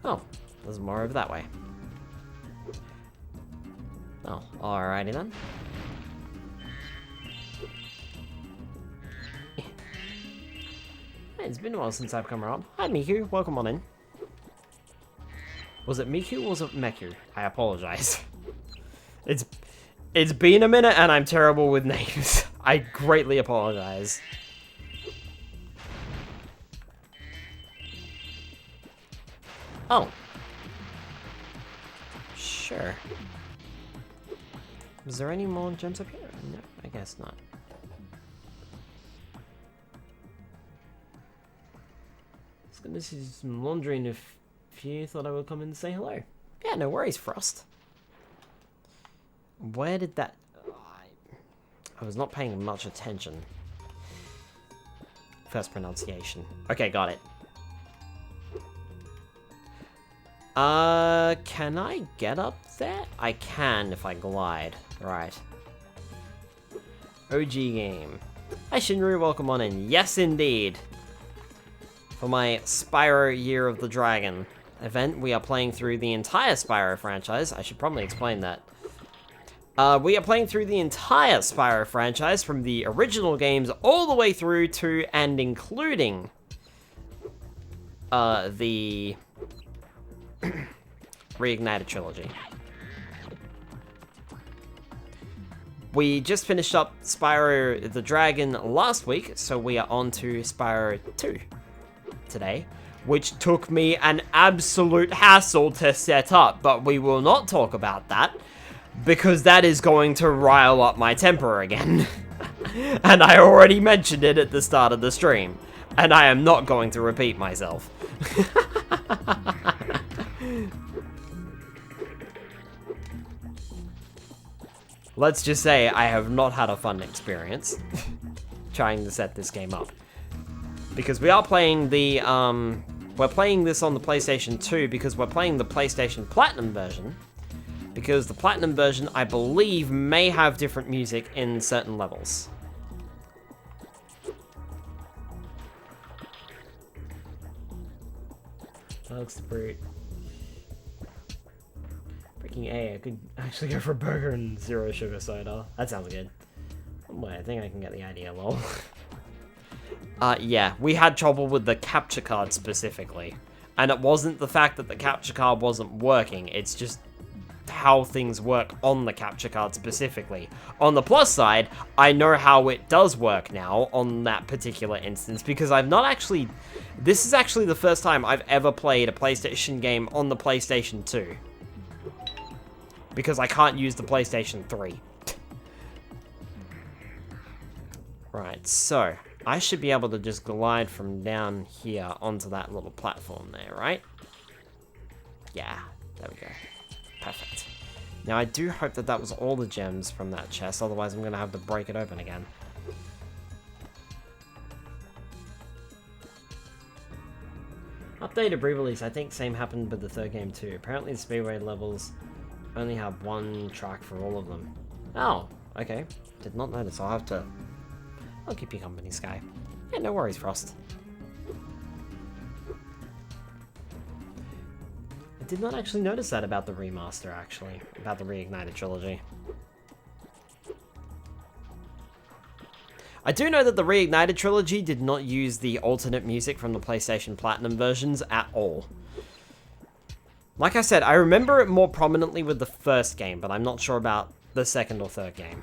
Oh, there's more over that way. Oh, alrighty then. Hey, it's been a while since I've come around. Hi, Miku. Welcome on in. Was it Miku or was it Meku? I apologize. It's been a minute and I'm terrible with names. I greatly apologize. Oh. Sure. Was there any more gems up here? No, I guess not. I was gonna do some laundering if you thought I would come in and say hello. Yeah, no worries, Frost. Where did that... I was not paying much attention. First pronunciation. Okay, got it. Can I get up there? I can if I glide. Right. OG game. Hi Shinru, welcome on in. Yes, indeed. For my Spyro Year of the Dragon event, we are playing through the entire Spyro franchise. I should probably explain that. We are playing through the entire Spyro franchise from the original games all the way through to and including the Reignited trilogy. We just finished up Spyro the Dragon last week, so we are on to Spyro 2 today, which took me an absolute hassle to set up, but we will not talk about that, because that is going to rile up my temper again. And I already mentioned it at the start of the stream, and I am not going to repeat myself. Let's just say I have not had a fun experience trying to set this game up. Because we are playing the, we're playing this on the PlayStation 2 because we're playing the PlayStation Platinum version. Because the Platinum version, I believe, may have different music in certain levels. Alex the Brute. Freaking A, I could actually go for a burger and zero sugar soda. That sounds good. Wait, I think I can get the idea, lol. Yeah, we had trouble with the capture card specifically. And it wasn't the fact that the capture card wasn't working, it's just how things work on the capture card specifically. On the plus side, I know how it does work now on that particular instance because I've not actually... This is actually the first time I've ever played a PlayStation game on the PlayStation 2. Because I can't use the PlayStation 3. Right, so I should be able to just glide from down here onto that little platform there, right? Yeah, there we go. Perfect. Now, I do hope that that was all the gems from that chest, otherwise I'm going to have to break it open again. Updated re-release, I think same happened with the third game too. Apparently the Speedway levels only have one track for all of them. Oh, okay. Did not notice, I'll keep you company, Sky. Yeah, no worries, Frost. I did not actually notice that about the remaster, actually. About the Reignited trilogy. I do know that the Reignited trilogy did not use the alternate music from the PlayStation Platinum versions at all. Like I said, I remember it more prominently with the first game, but I'm not sure about the second or third game.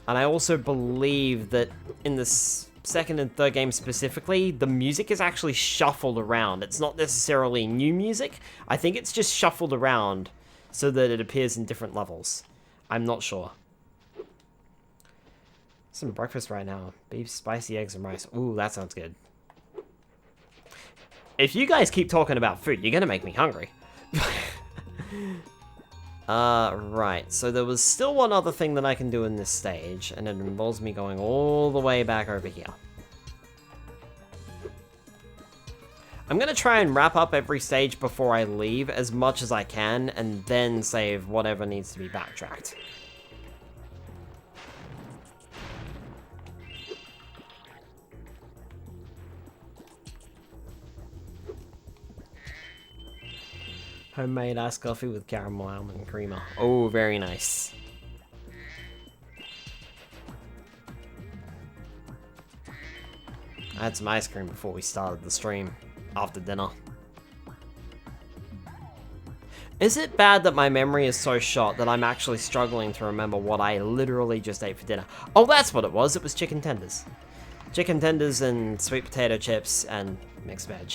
And I also believe that in the second and third game specifically, the music is actually shuffled around. It's not necessarily new music. I think it's just shuffled around so that it appears in different levels. I'm not sure. Some breakfast right now. Beef, spicy eggs, and rice. Ooh, that sounds good. If you guys keep talking about food, you're gonna make me hungry. Right, so there was still one other thing that I can do in this stage, and it involves me going all the way back over here. I'm gonna try and wrap up every stage before I leave as much as I can, and then save whatever needs to be backtracked. Homemade iced coffee with caramel almond creamer. Oh, very nice. I had some ice cream before we started the stream, after dinner. Is it bad that my memory is so shot that I'm actually struggling to remember what I literally just ate for dinner? Oh, that's what it was. It was chicken tenders. Chicken tenders and sweet potato chips and mixed veg.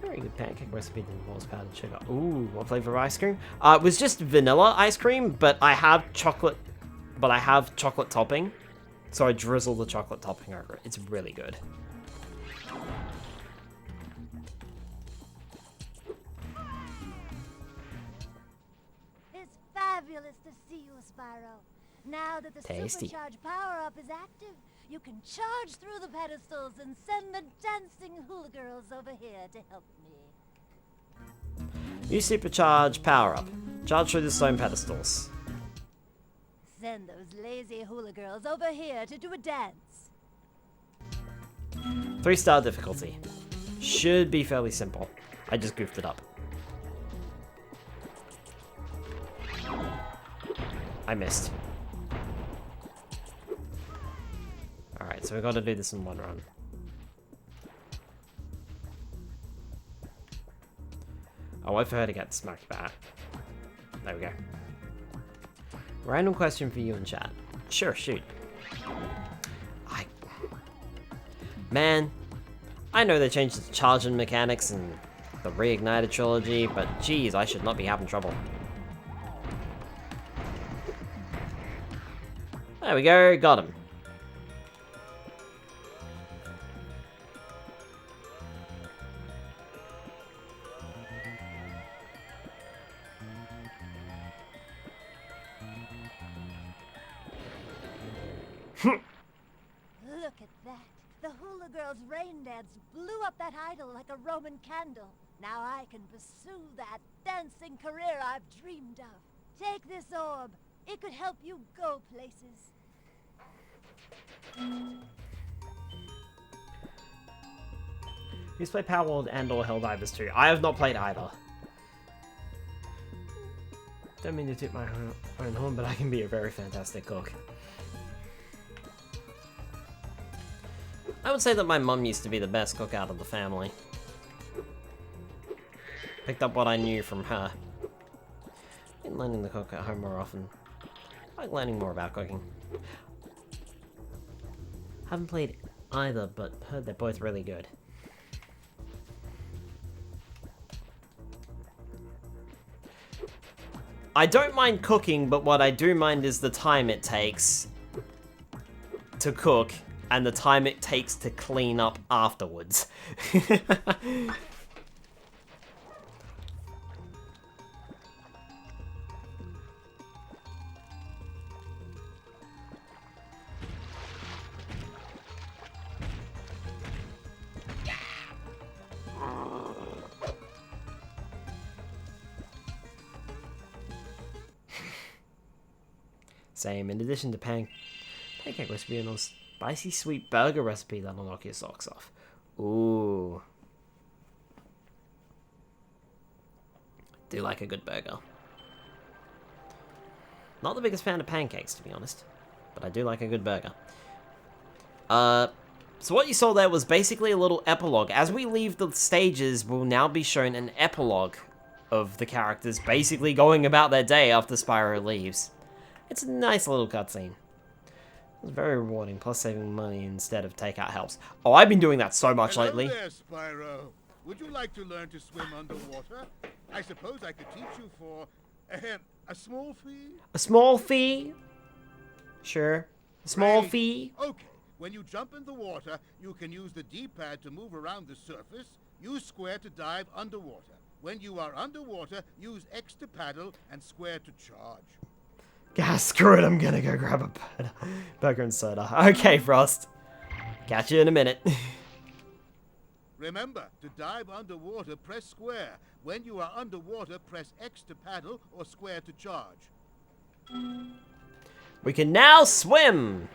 Very good pancake recipe that involves powdered sugar. Ooh, what flavor of ice cream? It was just vanilla ice cream, but I have chocolate topping. So I drizzle the chocolate topping over it. It's really good. It's fabulous to see you, Spyro. Now that the Tasty. supercharged power-up is active, you can charge through the pedestals and send the dancing hula girls over here to help me. New supercharge power-up. Charge through the stone pedestals. Send those lazy hula girls over here to do a dance. 3-star difficulty. Should be fairly simple. I just goofed it up. I missed. Alright, so we've got to do this in one run. I'll wait for her to get smacked back. There we go. Random question for you in chat. Sure, shoot. Man, I know they changed the charging mechanics in the Reignited trilogy, but geez, I should not be having trouble. There we go, got him. Look at that. The hula girl's rain dance blew up that idol like a Roman candle. Now I can pursue that dancing career I've dreamed of. Take this orb. It could help you go places. Who's played Power World and or Helldivers 2? I have not played either. Don't mean to tip my own horn, but I can be a very fantastic cook. I would say that my mum used to be the best cook out of the family. Picked up what I knew from her. Been learning to cook at home more often. I like learning more about cooking. Haven't played either, but heard they're both really good. I don't mind cooking, but what I do mind is the time it takes to cook and the time it takes to clean up afterwards. Same. In addition to pancake recipe and a spicy sweet burger recipe that'll knock your socks off. Ooh. Do like a good burger. Not the biggest fan of pancakes, to be honest, but I do like a good burger. So what you saw there was basically a little epilogue. As we leave the stages, we'll now be shown an epilogue of the characters basically going about their day after Spyro leaves. It's a nice little cutscene. It's very rewarding, plus saving money instead of takeout helps. Oh, I've been doing that so much lately. Hello there, Spyro. Would you like to learn to swim underwater? I suppose I could teach you for a small fee? A small fee? Sure. A small Great. fee? Okay. When you jump in the water, you can use the D-pad to move around the surface. Use square to dive underwater. When you are underwater, use X to paddle and square to charge. Yeah, screw it, I'm gonna go grab a burger and soda. Okay, Frost. Catch you in a minute. Remember, to dive underwater, press square. When you are underwater, press X to paddle or square to charge. We can now swim!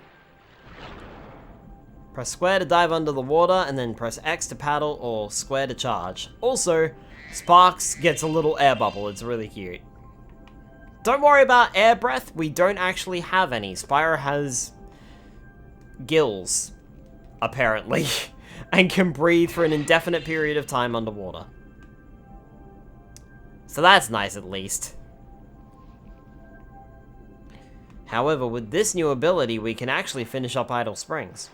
Press square to dive under the water, and then press X to paddle or square to charge. Also, Sparks gets a little air bubble, it's really cute. Don't worry about air breath, we don't actually have any. Spyro has gills, apparently, and can breathe for an indefinite period of time underwater. So that's nice at least. However, with this new ability, we can actually finish up Idle Springs.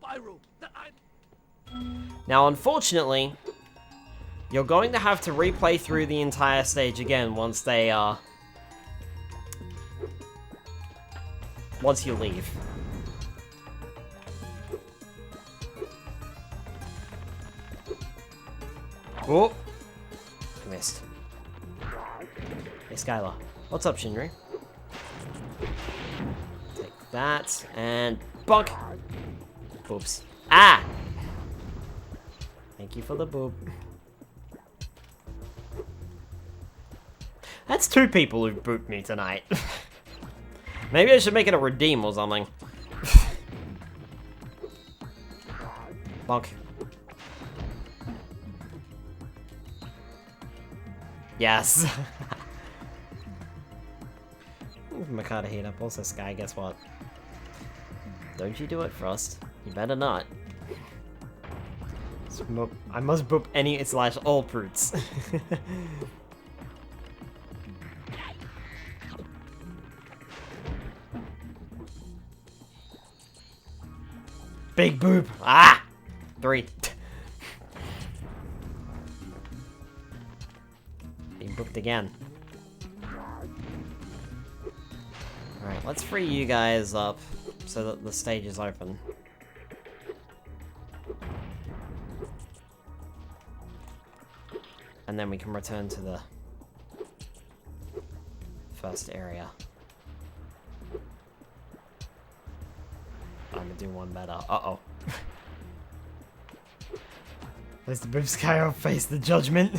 Spyro, Now, unfortunately, you're going to have to replay through the entire stage again once they, once you leave. Oh! Missed. Hey, Skyler. What's up, Shinri? Take that, and bonk! Oops. Ah! Thank you for the boob. That's 2 people who booped me tonight. Maybe I should make it a redeem or something. Bonk. Yes. Makata heat up. Also, Sky, guess what? Don't you do it, Frost. You better not. I must boop any / all brutes. Big boop. Ah! 3. Being booped again. Alright, let's free you guys up so that the stage is open. And then we can return to the first area. I'm gonna do one better. Uh-oh. Let's move Skyler face the judgment.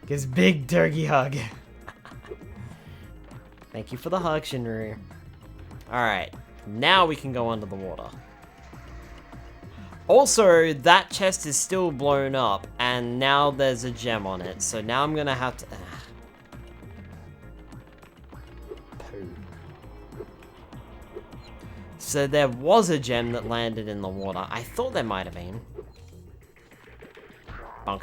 Gives big turkey hug. Thank you for the hug, Shinru. Alright, now we can go under the water. Also, that chest is still blown up, and now there's a gem on it, so now I'm gonna have to... Poo. So there was a gem that landed in the water. I thought there might have been. Bonk.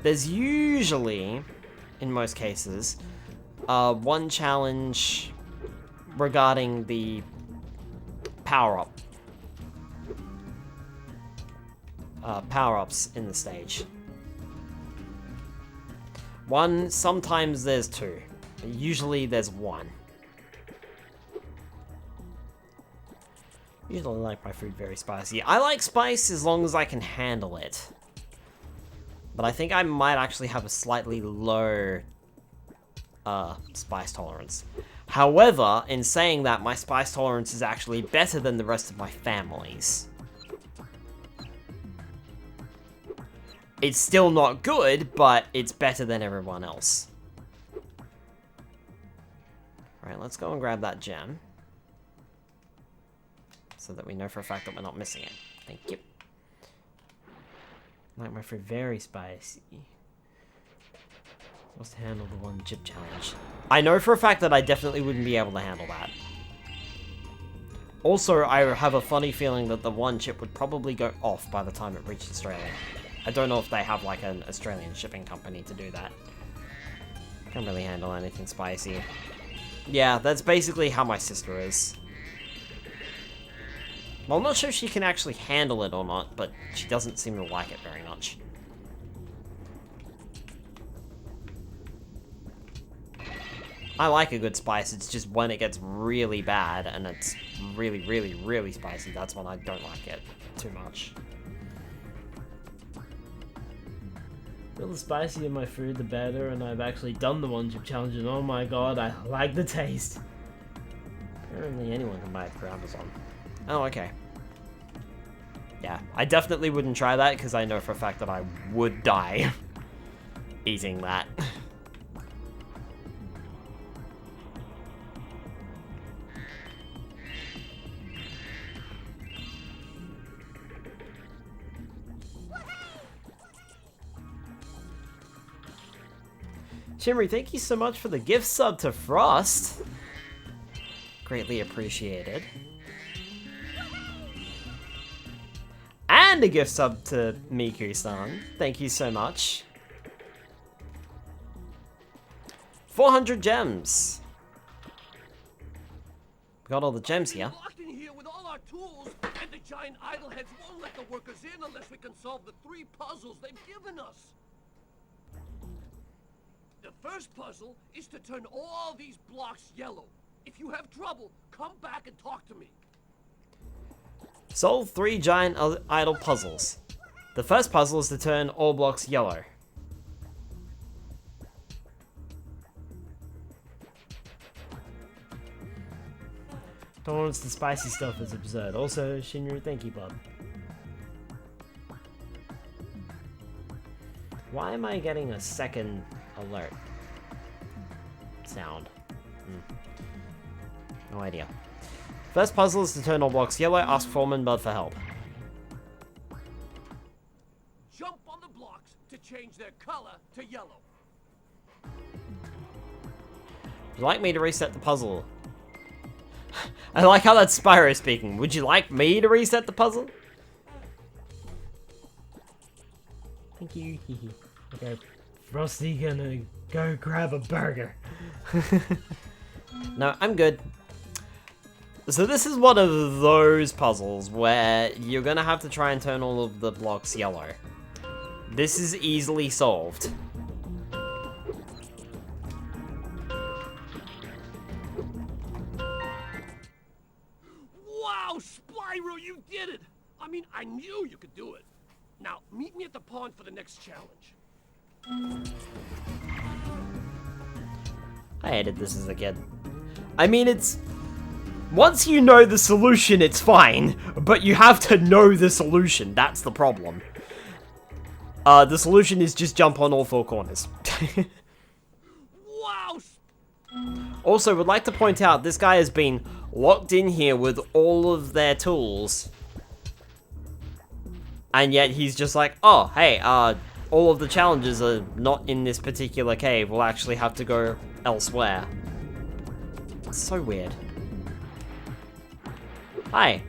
There's usually, in most cases, one challenge regarding the power-up. Power-ups in the stage. One, sometimes there's two. Usually there's one. Usually I like my food very spicy. I like spice as long as I can handle it. But I think I might actually have a slightly low spice tolerance. However, in saying that, my spice tolerance is actually better than the rest of my family's. It's still not good, but it's better than everyone else. Alright, let's go and grab that gem. So that we know for a fact that we're not missing it. Thank you. Like my food very spicy. Must handle the one chip challenge. I know for a fact that I definitely wouldn't be able to handle that. Also, I have a funny feeling that the one chip would probably go off by the time it reached Australia. I don't know if they have like an Australian shipping company to do that. Can't really handle anything spicy. Yeah, that's basically how my sister is. Well, I'm not sure if she can actually handle it or not, but she doesn't seem to like it very much. I like a good spice, it's just when it gets really bad and it's really, really, really spicy, that's when I don't like it too much. The spicier my food, the better, and I've actually done the one chip challenge, and oh my god, I like the taste. Apparently anyone can buy it through Amazon. Oh, okay. Yeah, I definitely wouldn't try that because I know for a fact that I would die eating that. Shimmery, thank you so much for the gift sub to Frost. Greatly appreciated. And a gift sub to Miku-san. Thank you so much. 400 gems. We got all the gems here. Locked in here with all our tools, and the giant idleheads won't let the workers in unless we can solve the 3 puzzles they've given us. The first puzzle is to turn all these blocks yellow. If you have trouble, come back and talk to me. Solve 3 giant idle puzzles. The first puzzle is to turn all blocks yellow. Tolerance to spicy stuff is absurd. Also, Shinru, thank you, bud. Why am I getting a second alert sound? No idea. First puzzle is to turn all blocks yellow. Ask Foreman Bud for help. Jump on the blocks to change their color to yellow. Would you like me to reset the puzzle? I like how that's Spyro speaking. Would you like me to reset the puzzle? Thank you. Okay, Frosty gonna go grab a burger. No, I'm good. So this is one of those puzzles where you're gonna have to try and turn all of the blocks yellow. This is easily solved. Wow, Spyro, you did it! I mean, I knew you could do it. Now, meet me at the pond for the next challenge. I hated this as a kid. I mean, it's... Once you know the solution, it's fine. But you have to know the solution. That's the problem. The solution is just jump on all four corners. Wow! Also, would like to point out, this guy has been locked in here with all of their tools. And yet he's just like, oh, hey, all of the challenges are not in this particular cave. We'll actually have to go elsewhere. It's so weird. Hi.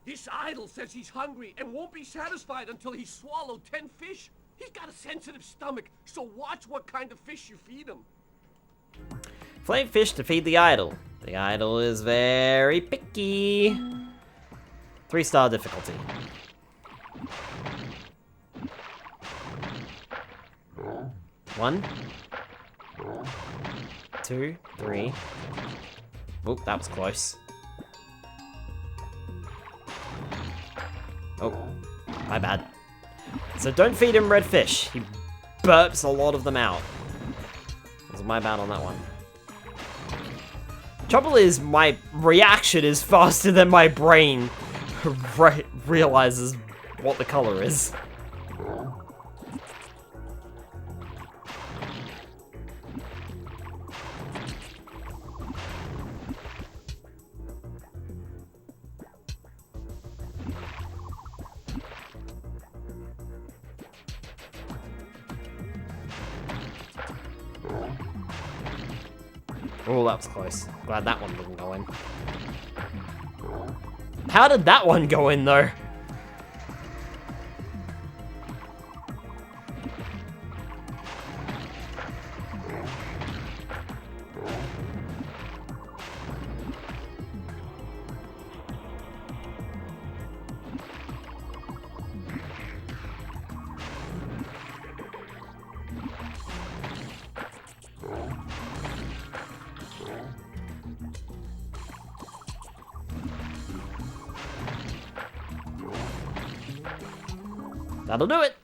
This idol says he's hungry and won't be satisfied until he's swallowed 10 fish. He's got a sensitive stomach, so watch what kind of fish you feed him. Flame fish to feed the idol. The idol is very picky. 3-star difficulty. One, 2, 3. Oh, that was close. Oh, my bad. So don't feed him red fish. He burps a lot of them out. It was my bad on that one. Trouble is, my reaction is faster than my brain realizes what the color is. Oh, that was close. Glad that one didn't go in. How did that one go in, though? That'll do it.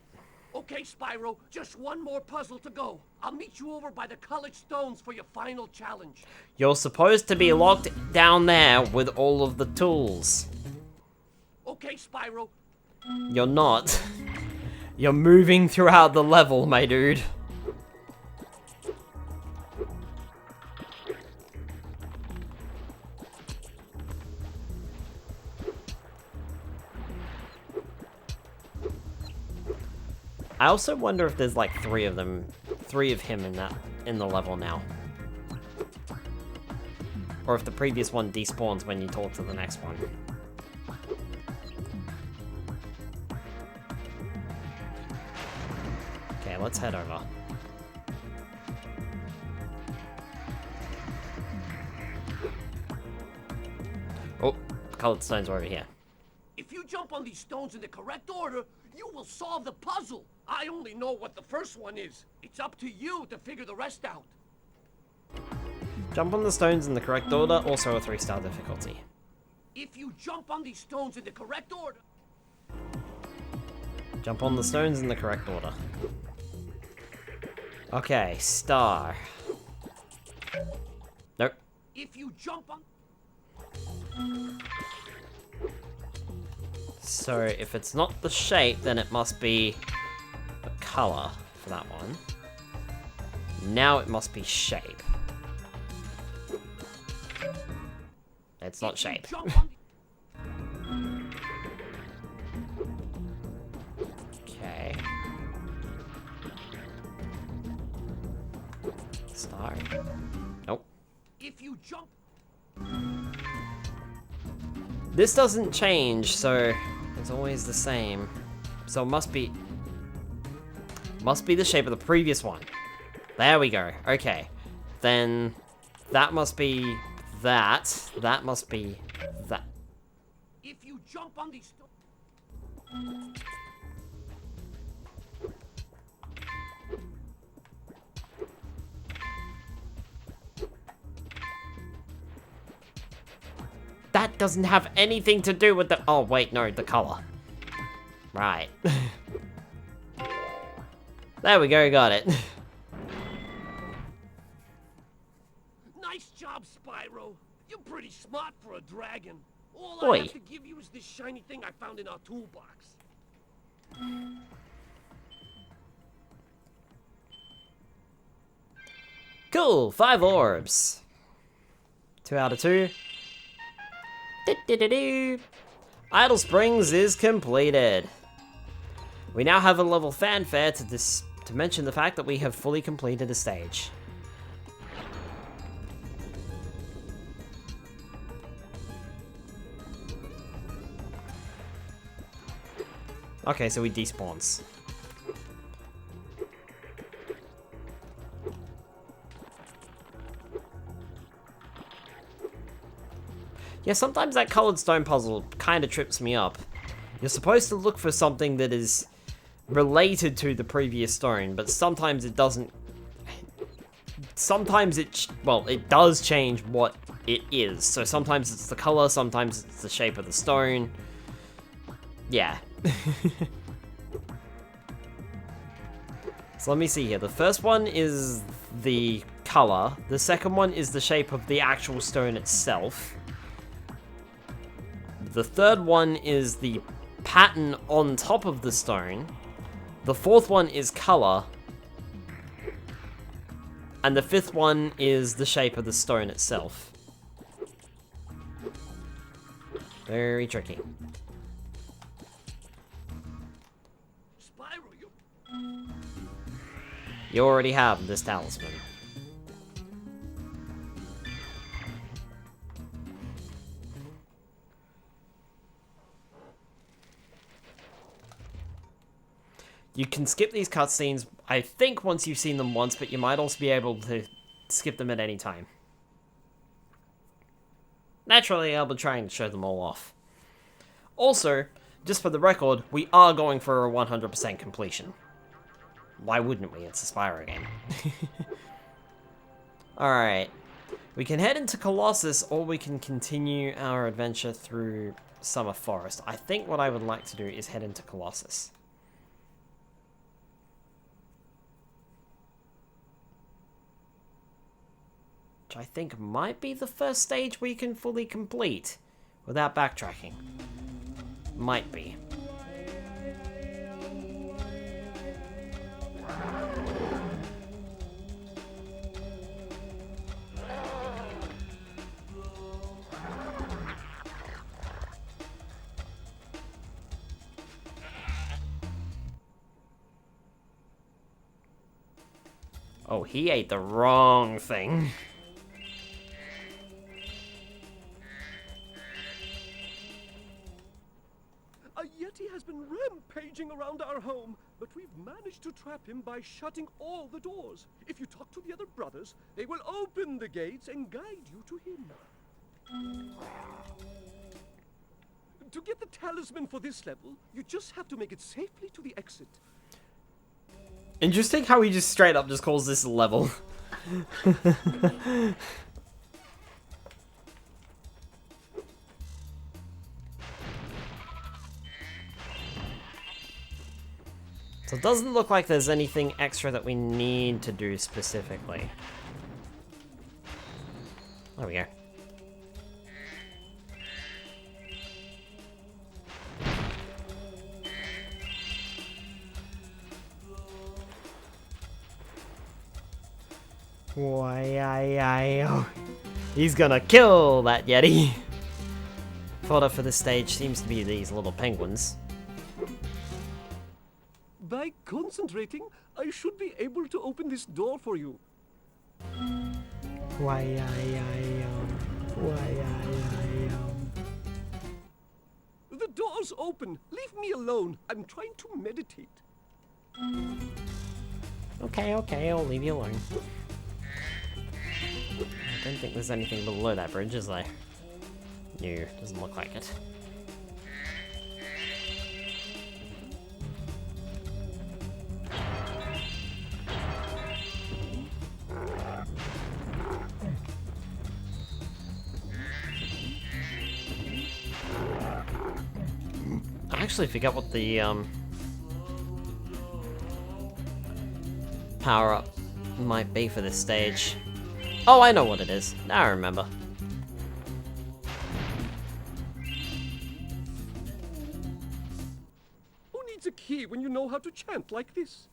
Okay, Spyro, just one more puzzle to go. I'll meet you over by the colored stones for your final challenge. You're supposed to be locked down there with all of the tools. Okay, Spyro. You're not. You're moving throughout the level, my dude. I also wonder if there's like 3 of them, 3 of him in the level now. Or if the previous one despawns when you talk to the next one. Okay, let's head over. Oh, colored stones are over here. If you jump on these stones in the correct order, you will solve the puzzle. I only know what the first one is. It's up to you to figure the rest out. Jump on the stones in the correct order, also a 3-star difficulty. If you jump on these stones in the correct order... Jump on the stones in the correct order. Okay, star. Nope. If you jump on... So, if it's not the shape, then it must be the color for that one. Now it must be shape. It's not shape. Okay. Star. Nope. If you jump... This doesn't change, so it's always the same. So it must be the shape of the previous one. There we go. Okay. Then that must be that. That must be that. If you jump on these... That doesn't have anything to do with the... Oh, wait, no, the color. Right. There we go, got it. Nice job, Spyro. You're pretty smart for a dragon. All Oi. I have to give you is this shiny thing I found in our toolbox. Cool, 5 orbs. 2 out of 2. Do-do-do-do. Idle Springs is completed. We now have a level fanfare to mention the fact that we have fully completed a stage. Okay, so he despawns. Yeah, sometimes that colored stone puzzle kind of trips me up. You're supposed to look for something that is related to the previous stone, but sometimes it doesn't. Sometimes it does change what it is. So sometimes it's the color, sometimes it's the shape of the stone. Yeah. So let me see here. The first one is the color. The second one is the shape of the actual stone itself. The third one is the pattern on top of the stone. The fourth one is color. And the fifth one is the shape of the stone itself. Very tricky. Spyro, you... You already have this talisman. You can skip these cutscenes, I think, once you've seen them once, but you might also be able to skip them at any time. Naturally, I'll be trying to show them all off. Also, just for the record, we are going for a 100% completion. Why wouldn't we? It's a Spyro game. Alright. We can head into Colossus, or we can continue our adventure through Summer Forest. I think what I would like to do is head into Colossus. Which I think might be the first stage we can fully complete without backtracking. Might be. Oh, he ate the wrong thing. A Yeti has been rampaging around our home, but we've managed to trap him by shutting all the doors. If you talk to the other brothers, they will open the gates and guide you to him. To get the talisman for this level, you just have to make it safely to the exit. Interesting how he just straight up just calls this a level. So it doesn't look like there's anything extra that we need to do specifically. There we go. He's gonna kill that Yeti. Fodder for this stage seems to be these little penguins. By concentrating, I should be able to open this door for you. The door's open. Leave me alone. I'm trying to meditate. Okay, I'll leave you alone. I don't think there's anything below that bridge, is there? No, doesn't look like it. I actually forget what the power-up might be for this stage. Oh, I know what it is. Now I remember. Who needs a key when you know how to chant like this?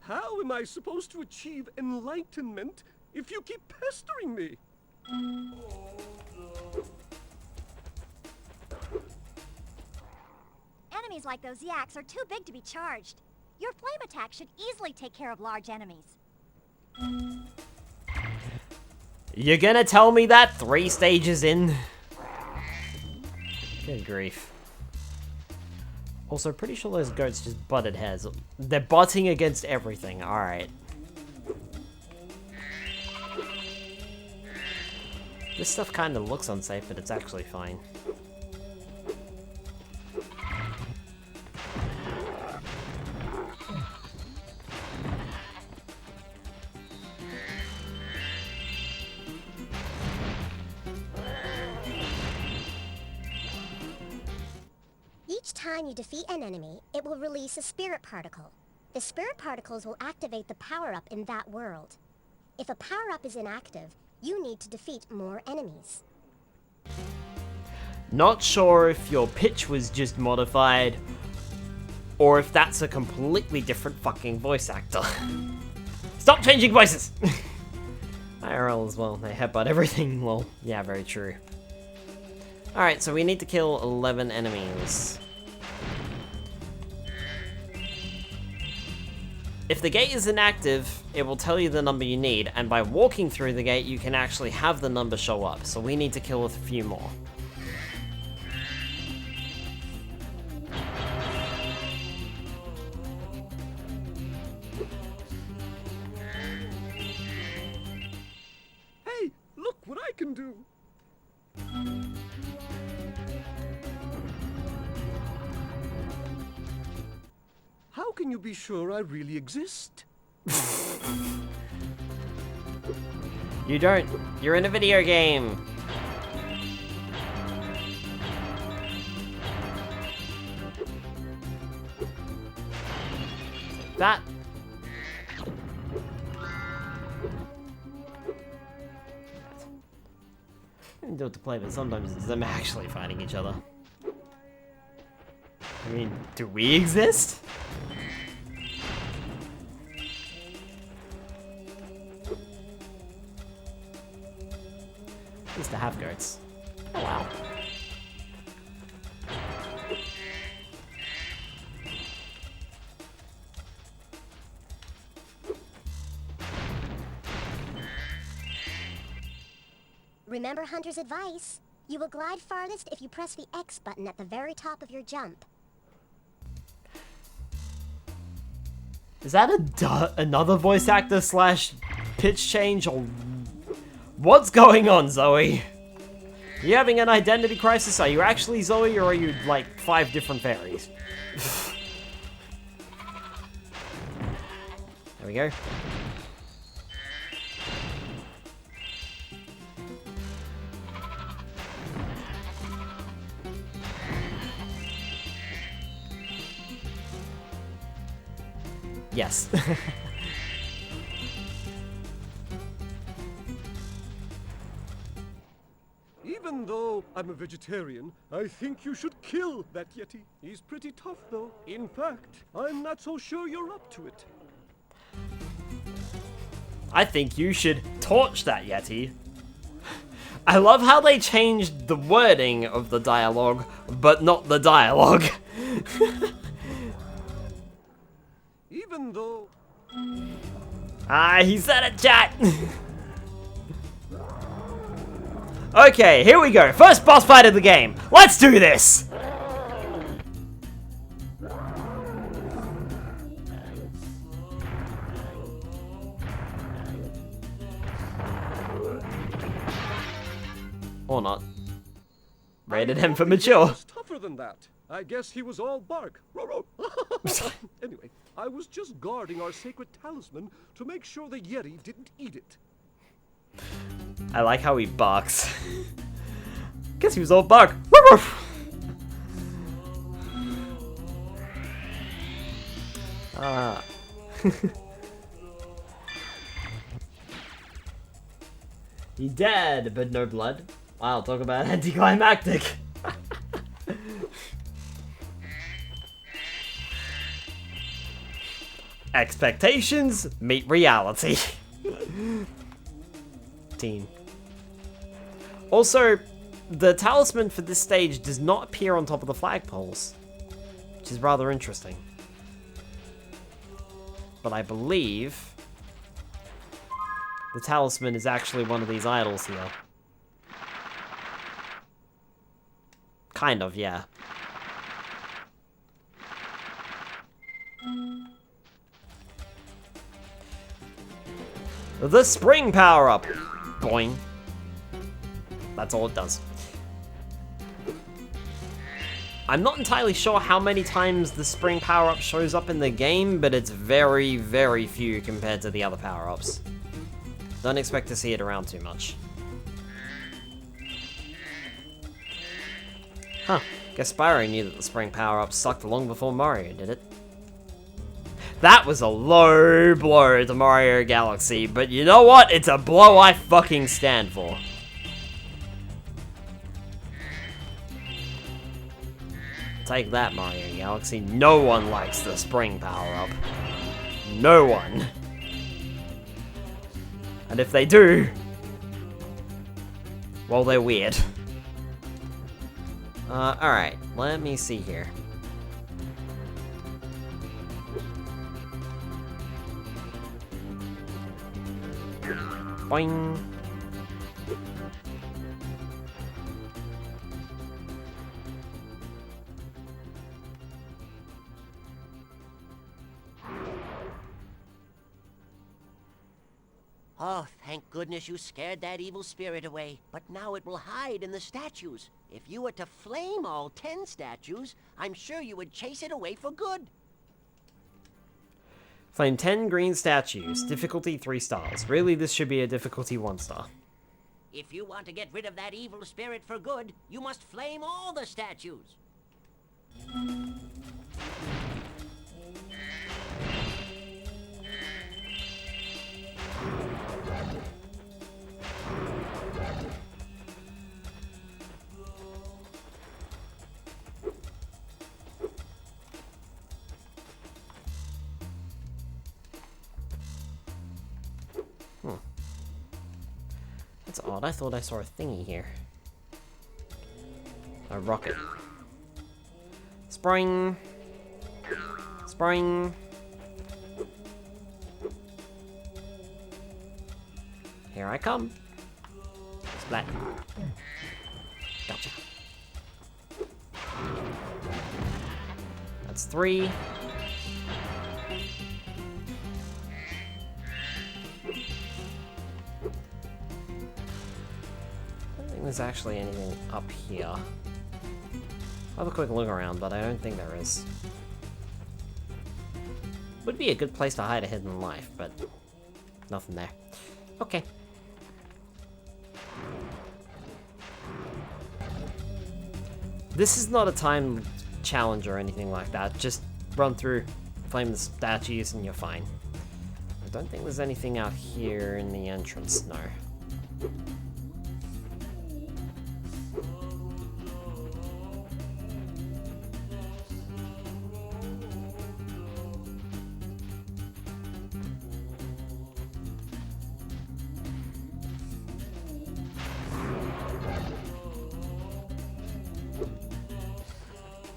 How am I supposed to achieve enlightenment if you keep pestering me? Enemies like those yaks are too big to be charged. Your flame attack should easily take care of large enemies. You're gonna tell me that 3 stages in? Good grief. Also, pretty sure those goats just butted heads. They're butting against everything, alright. This stuff kinda looks unsafe, but it's actually fine. Each time you defeat an enemy, it will release a spirit particle. The spirit particles will activate the power-up in that world. If a power-up is inactive, you need to defeat more enemies. Not sure if your pitch was just modified, or if that's a completely different fucking voice actor. Stop changing voices! IRL as well, they headbutt everything, lol. Yeah, very true. Alright, so we need to kill 11 enemies. If the gate is inactive, it will tell you the number you need, and by walking through the gate, you can actually have the number show up, so we need to kill a few more. Hey, look what I can do! How can you be sure I really exist? You don't. You're in a video game. That. I can do it to play, but sometimes it's them actually fighting each other. I mean, do we exist? Used to have goats. Oh wow. Remember Hunter's advice? You will glide farthest if you press the X button at the very top of your jump. Is that another voice actor slash pitch change, or what's going on, Zoe? Are you having an identity crisis? Are you actually Zoe, or are you like 5 different fairies? There we go. Yes. Even though I'm a vegetarian, I think you should kill that Yeti. He's pretty tough, though. In fact, I'm not so sure you're up to it. I think you should torch that Yeti. I love how they changed the wording of the dialogue, but not the dialogue. Even though... Ah, he said it, chat! Okay, here we go. First boss fight of the game. Let's do this! Or not. Rated I M for thought the mature. Yeti was tougher than that. I guess he was all bark. Anyway, I was just guarding our sacred talisman to make sure the Yeti didn't eat it. I like how he barks. Guess he was all bark. Ah. He dead, but no blood. Wow, talk about anticlimactic. Expectations meet reality. Teen. Also, the talisman for this stage does not appear on top of the flagpoles, which is rather interesting. But I believe the talisman is actually one of these idols here. Kind of, yeah. The spring power-up! Boing. That's all it does. I'm not entirely sure how many times the spring power-up shows up in the game, but it's very, very few compared to the other power-ups. Don't expect to see it around too much. Huh. Guess Spyro knew that the spring power-up sucked long before Mario did it. That was a low blow to Mario Galaxy, but you know what? It's a blow I fucking stand for. Take that, Mario Galaxy. No one likes the spring power-up. No one. And if they do, well, they're weird. Alright, let me see here. Boing. Oh, thank goodness you scared that evil spirit away. But now it will hide in the statues. If you were to flame all 10 statues, I'm sure you would chase it away for good. Flame 10 green statues. Difficulty 3 stars. Really, this should be a difficulty 1 star. If you want to get rid of that evil spirit for good, you must flame all the statues. That's odd. I thought I saw a thingy here. A rocket. Spring. Spring. Here I come. Splat. Gotcha. That's 3. There's actually anything up here. I'll have a quick look around, but I don't think there is. Would be a good place to hide a hidden life, but nothing there. Okay. This is not a time challenge or anything like that. Just run through, flame the statues, and you're fine. I don't think there's anything out here in the entrance, no.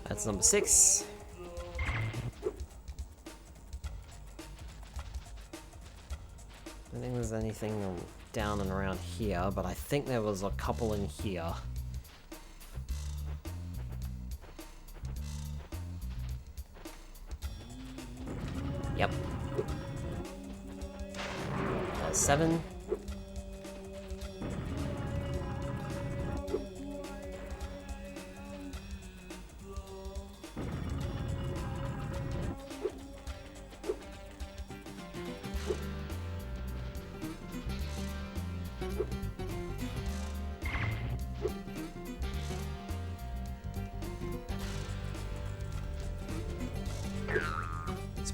That's number 6. I don't think there's anything down and around here, but I think there was a couple in here. Yep. That's 7.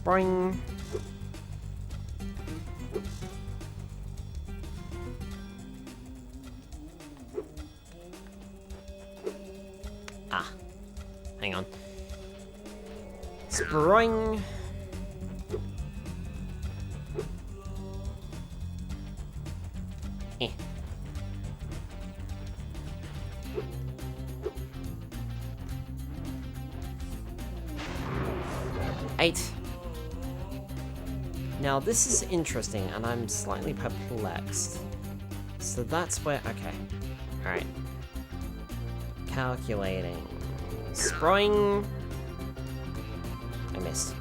Spring. Ah. Hang on. Spring. Eh. Eight. Now this is interesting, and I'm slightly perplexed. So that's where... Okay. Alright. Calculating. Spring. I missed.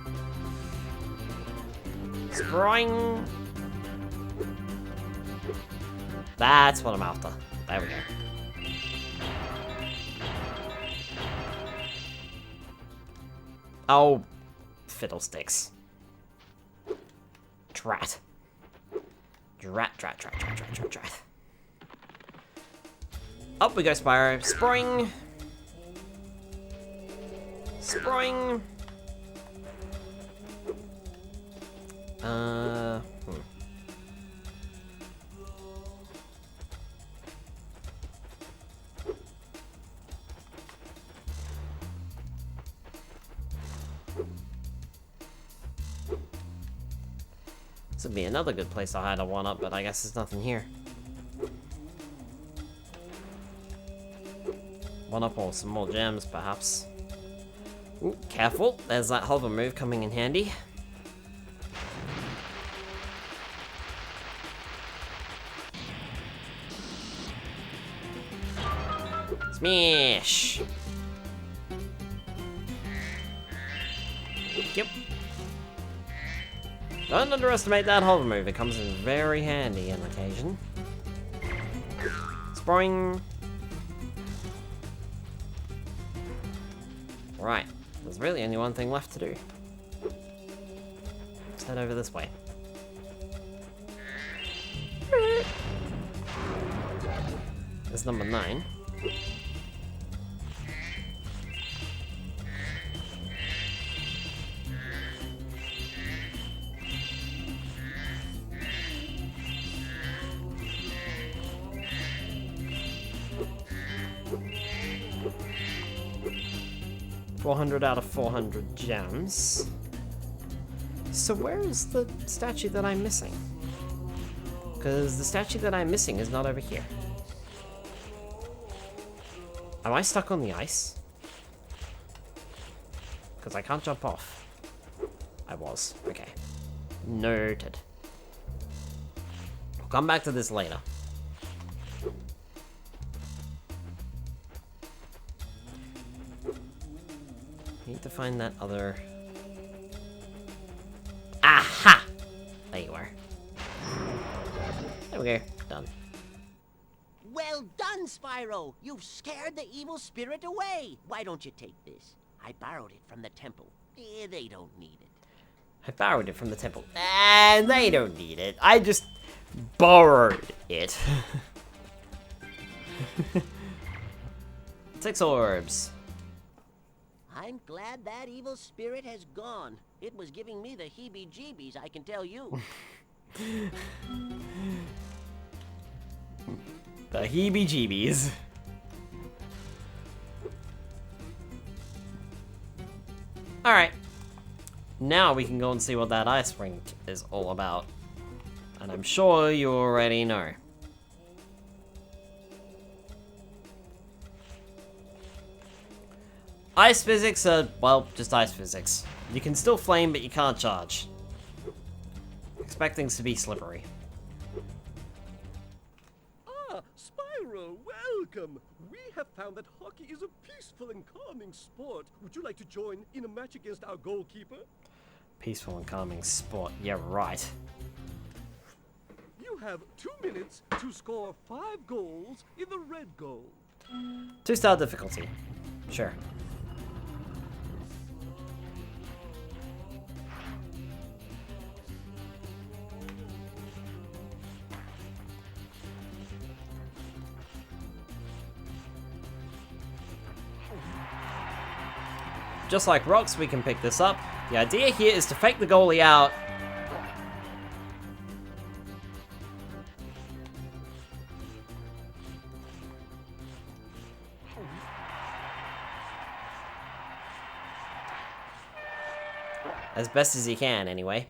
Spring. That's what I'm after. There we go. Oh, fiddlesticks. Drat. Drat. Up we go, Spyro. Spring. Spring. This would be another good place to hide a 1-up, but I guess there's nothing here. 1-up or some more gems, perhaps. Ooh, careful. There's that hover move coming in handy. Smash! Yep. Don't underestimate that hover move. It comes in very handy on occasion. Spring. Right. There's really only one thing left to do. Let's head over this way. There's number 9. $400 out of 400 gems. So where is the statue that I'm missing? Because the statue that I'm missing is not over here. Am I stuck on the ice? Because I can't jump off. I was. Okay. Noted. I'll come back to this later. Need to find that other... Aha! There you are. There we go. Done. Well done, Spyro! You've scared the evil spirit away! Why don't you take this? I borrowed it from the temple. They don't need it. I borrowed it from the temple. And they don't need it. I just borrowed it. 6 orbs. I'm glad that evil spirit has gone. It was giving me the heebie-jeebies, I can tell you. The heebie-jeebies. Alright. Now we can go and see what that ice ring is all about. And I'm sure you already know. Ice physics are, well, just ice physics. You can still flame, but you can't charge. Expect things to be slippery. Ah, Spyro, welcome! We have found that hockey is a peaceful and calming sport. Would you like to join in a match against our goalkeeper? Peaceful and calming sport. Yeah, right. You have 2 minutes to score 5 goals in the red goal. 2-star difficulty. Sure. just like rocks, we can pick this up. The idea here is to fake the goalie out. As best as he can, anyway.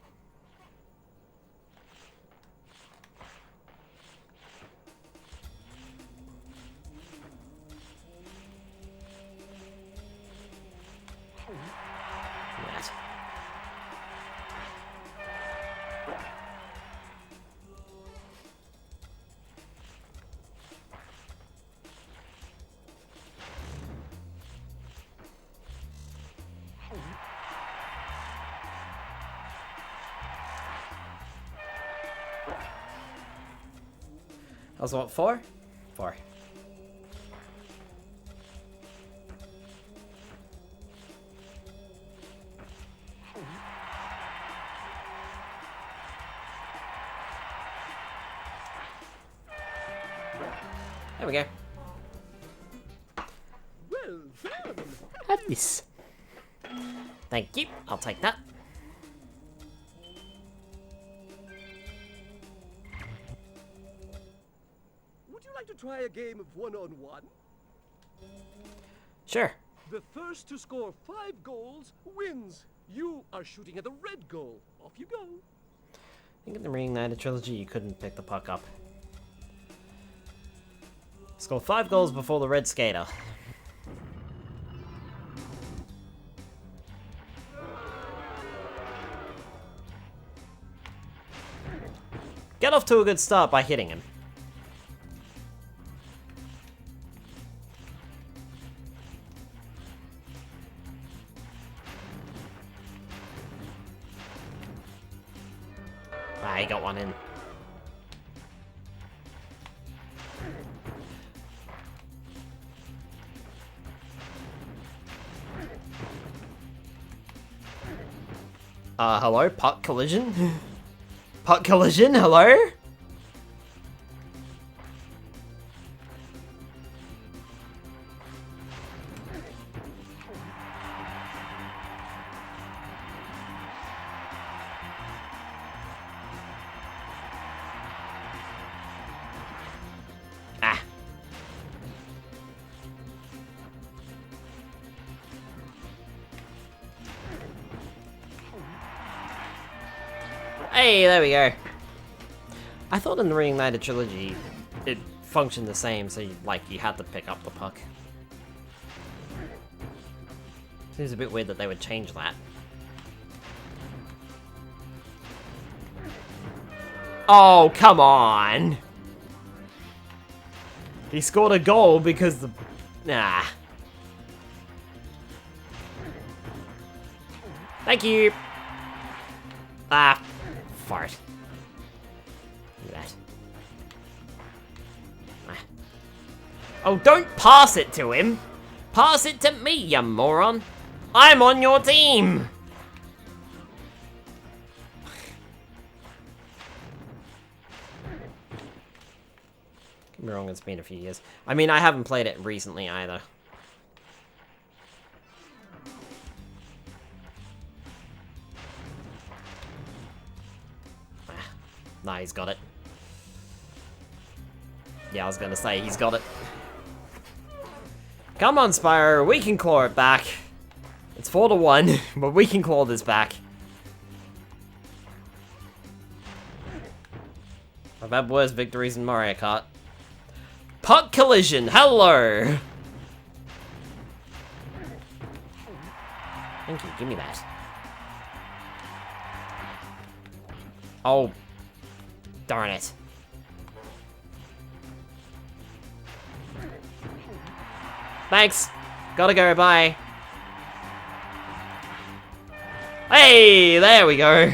That. That was what, 4? 4. There we go. Well done. Have this. Thank you. I'll take that. Would you like to try a game of one-on-one? Sure. The first to score 5 goals wins. You are shooting at the red goal. Off you go. I think in the Reignited trilogy, you couldn't pick the puck up. Score 5 goals before the red skater. Get off to a good start by hitting him. Ah, he got one in. Hello? Puck collision? Puck collision? Hello? Ah. Hey, there we go. I thought in the Reignited trilogy, it functioned the same, so you had to pick up the puck. Seems a bit weird that they would change that. Oh, come on! He scored a goal because the... Nah. Thank you! Ah, fart. Look at that. Ah. Oh, don't pass it to him! Pass it to me, you moron! I'm on your team! Get me wrong, it's been a few years. I mean, I haven't played it recently either. Nah, he's got it. Yeah, I was gonna say, he's got it. Come on, Spyro, we can claw it back. It's 4-1, but we can claw this back. I've had worse victories in Mario Kart. Puck collision, hello! Thank you, give me that. Oh. Darn it. Thanks. Gotta go, bye. Hey, there we go.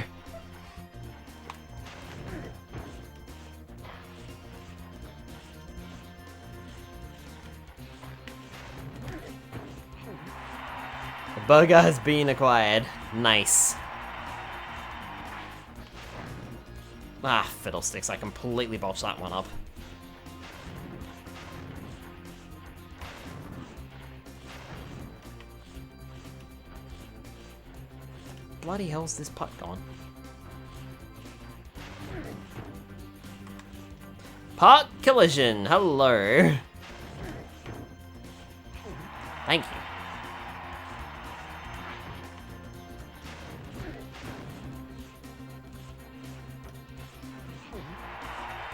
The burger has been acquired. Nice. Ah, fiddlesticks, I completely botched that one up. bloody hell's this putt gone? Putt collision. Hello. Thank you.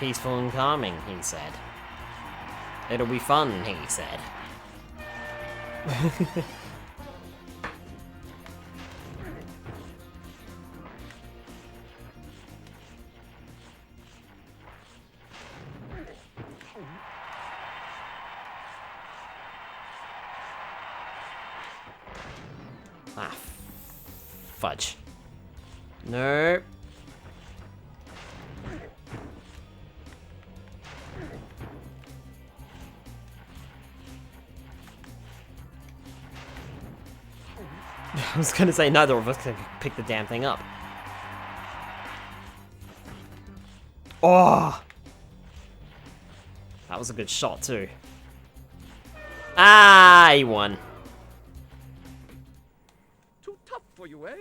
Peaceful and calming, he said. It'll be fun, he said. Ah, fudge. Nope. I was gonna say neither of us can pick the damn thing up. Oh! That was a good shot too. Ah, he won. Too tough for you, eh?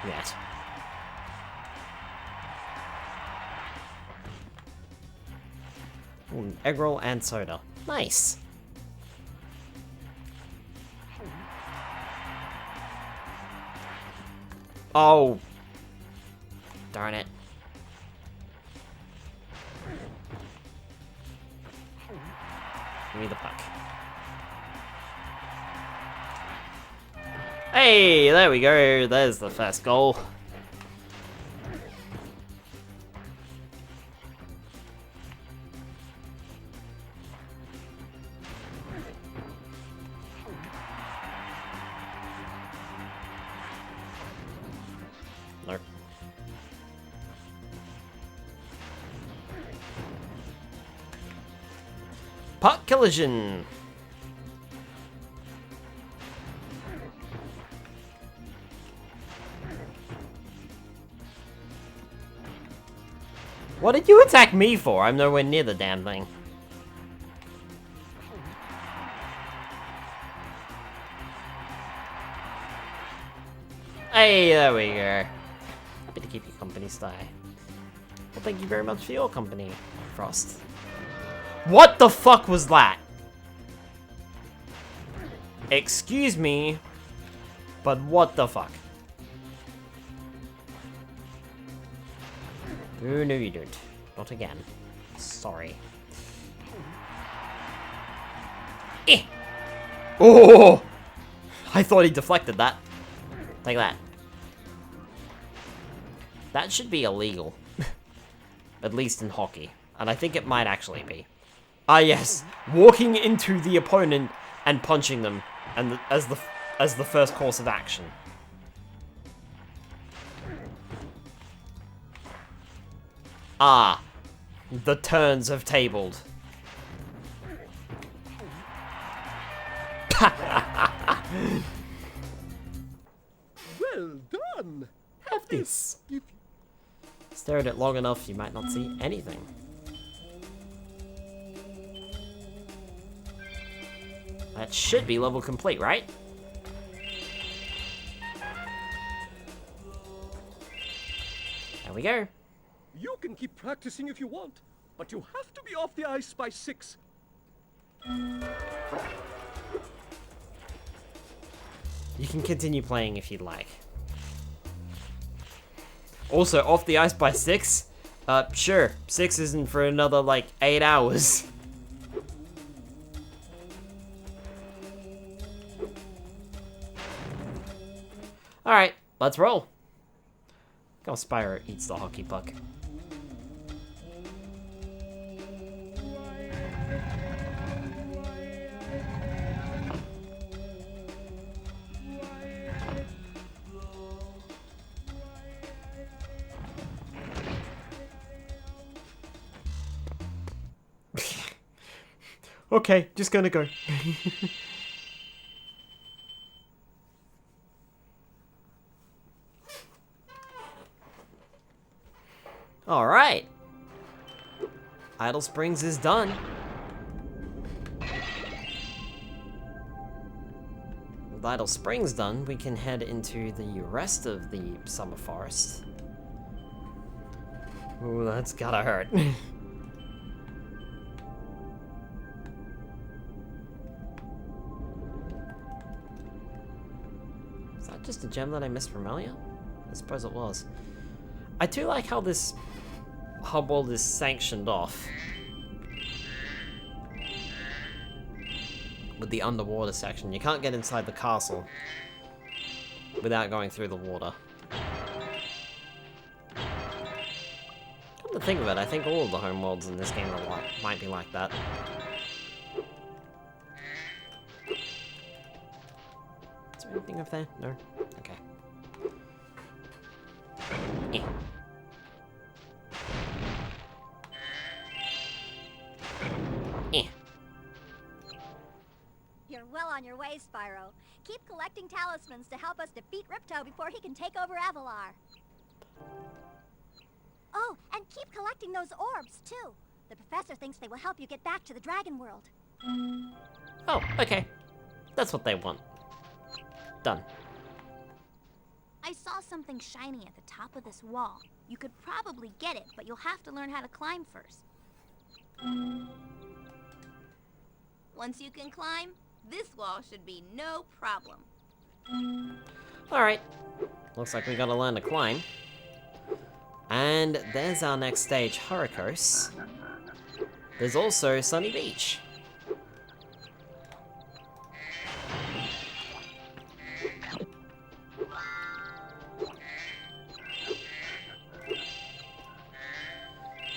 Yes. Ooh, egg roll and soda. Nice. Oh. Darn it. Give me the puck. Hey, there we go. There's the first goal. Nope. Puck collision. What did you attack me for? I'm nowhere near the damn thing. Hey, there we go. Happy to keep you company, Sty. Well, thank you very much for your company, Frost. What the fuck was that? Excuse me, but what the fuck? Oh, no you don't. Not again. Sorry. Eh! Oh! I thought he deflected that. Take that. That should be illegal. At least in hockey. And I think it might actually be. Ah yes, walking into the opponent and punching them and as the first course of action. Ah, the turns have tabled. Well done. Have this. Stare at it long enough, you might not see anything. That should be level complete, right? There we go. You can keep practicing if you want, but you have to be off the ice by 6. You can continue playing if you'd like. Also, off the ice by 6? Sure. 6 isn't for another, like, 8 hours. Alright, let's roll. Look how Spyro eats the hockey puck. Okay, just gonna go. Alright. Idle Springs is done. With Idle Springs done, we can head into the rest of the Summer Forest. Ooh, that's gotta hurt. Is that just a gem that I missed from earlier? I suppose it was. I do like how this hub world is sanctioned off with the underwater section. You can't get inside the castle without going through the water. Come to think of it, I think all of the home worlds in this game might be like that. Is there anything up there? No? Okay. Eh. Eh. You're well on your way, Spyro. Keep collecting talismans to help us defeat Ripto before he can take over Avalar. Oh, and keep collecting those orbs, too. The professor thinks they will help you get back to the Dragon World. Oh, okay. That's what they want. Done. I saw something shiny at the top of this wall. You could probably get it, but you'll have to learn how to climb first. Once you can climb, this wall should be no problem. Alright. Looks like we gotta learn to climb. And there's our next stage, Hurricos. There's also Sunny Beach.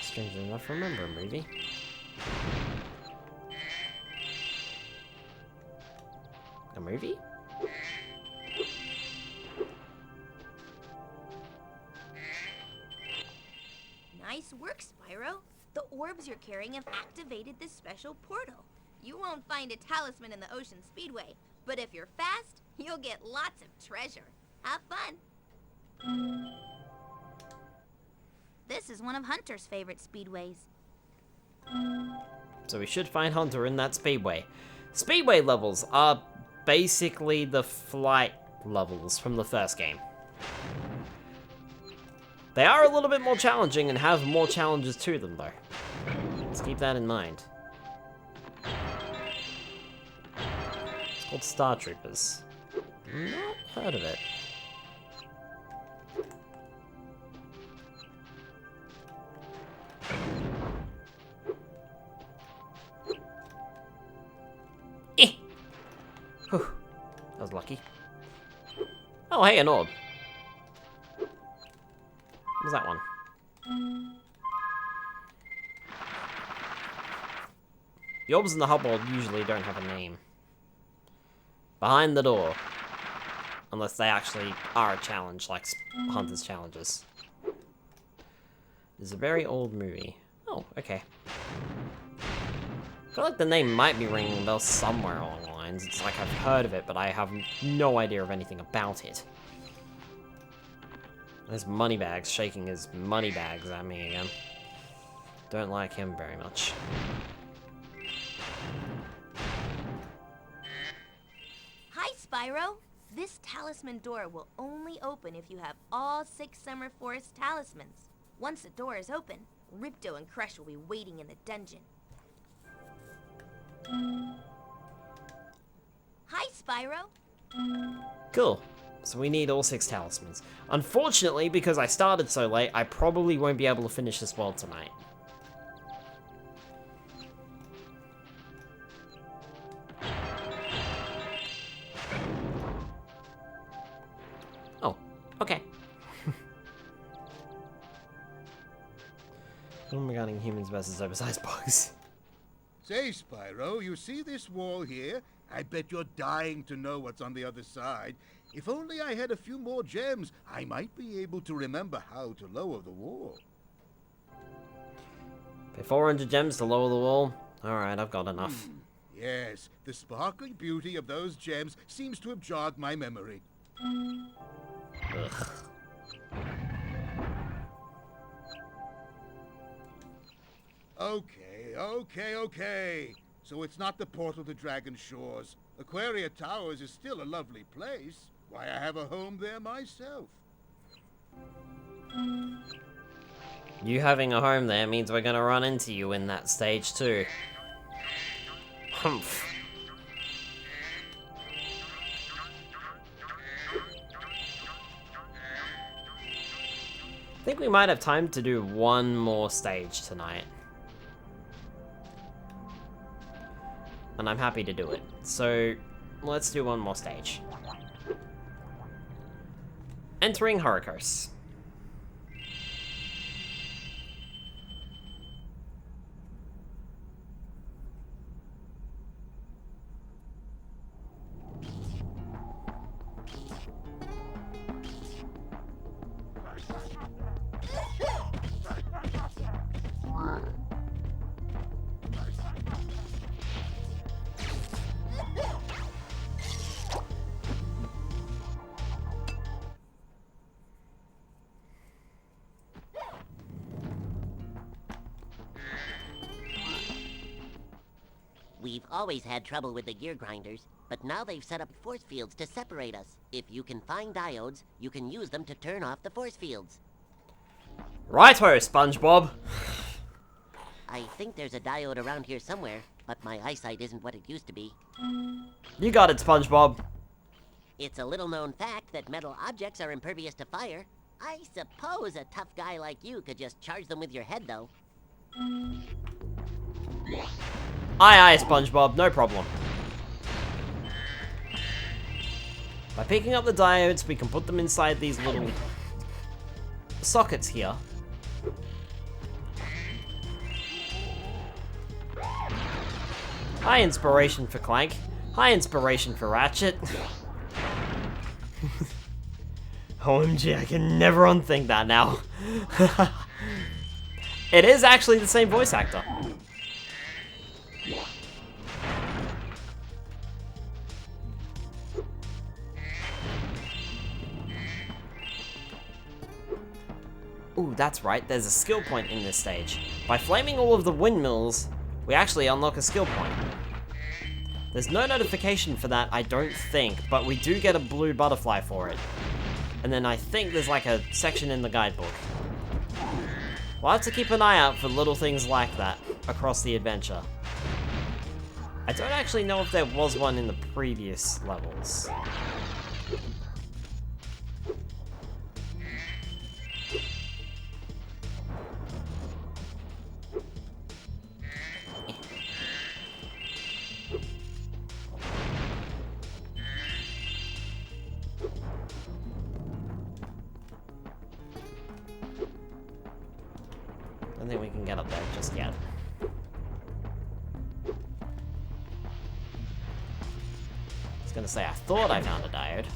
Strangely enough, remember a movie. A movie? Nice work, Spyro. The orbs you're carrying have activated this special portal. You won't find a talisman in the Ocean Speedway, but if you're fast, you'll get lots of treasure. Have fun. This is one of Hunter's favorite speedways. So we should find Hunter in that speedway. Speedway levels are basically the flight levels from the first game. They are a little bit more challenging and have more challenges to them, though. Let's keep that in mind. It's called Star Troopers. Not heard of it. Eh! Whew. That was lucky. Oh, hey, an orb. What was that one? The orbs in the hub world usually don't have a name. Behind the door. Unless they actually are a challenge, like Hunter's challenges. It's a very old movie. Oh, okay. I feel like the name might be ringing bells somewhere along the lines. It's like I've heard of it, but I have no idea of anything about it. There's Moneybags shaking his money bags at me again. Don't like him very much. Hi, Spyro. This talisman door will only open if you have all 6 Summer Forest talismans. Once the door is open, Ripto and Crush will be waiting in the dungeon. Hi, Spyro. Cool. So we need all 6 talismans. Unfortunately, because I started so late, I probably won't be able to finish this world tonight. Oh, okay. Film regarding humans versus oversized bugs. Say, Spyro, you see this wall here? I bet you're dying to know what's on the other side. If only I had a few more gems, I might be able to remember how to lower the wall. Pay 400 gems to lower the wall? Alright, I've got enough. Yes, the sparkling beauty of those gems seems to have jogged my memory. Ugh. Okay. So it's not the portal to Dragon Shores. Aquaria Towers is still a lovely place. Why, I have a home there myself. You having a home there means we're gonna run into you in that stage too. Humph. I think we might have time to do one more stage tonight. And I'm happy to do it. So, let's do one more stage. Entering Horikos. We've always had trouble with the gear grinders, but now they've set up force fields to separate us. If you can find diodes, you can use them to turn off the force fields. Righto, SpongeBob! I think there's a diode around here somewhere, but my eyesight isn't what it used to be. You got it, SpongeBob. It's a little-known fact that metal objects are impervious to fire. I suppose a tough guy like you could just charge them with your head, though. Aye, SpongeBob, no problem. By picking up the diodes, we can put them inside these little sockets here. High inspiration for Clank. High inspiration for Ratchet. OMG, I can never unthink that now. It is actually the same voice actor. Ooh, that's right, there's a skill point in this stage. By flaming all of the windmills, we actually unlock a skill point. There's no notification for that, I don't think, but we do get a blue butterfly for it. And then I think there's like a section in the guidebook. We'll have to keep an eye out for little things like that across the adventure. I don't actually know if there was one in the previous levels. I don't think we can get up there just yet. I was gonna say, I thought I found a diode.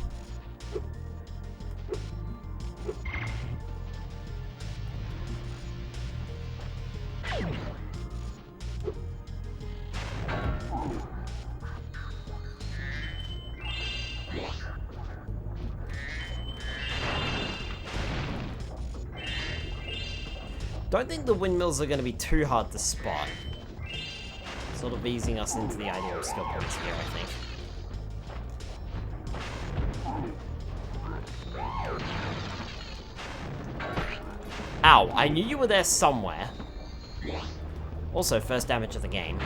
Don't think the windmills are going to be too hard to spot. Sort of easing us into the idea of skill points here, I think. Ow, I knew you were there somewhere. Also, first damage of the game.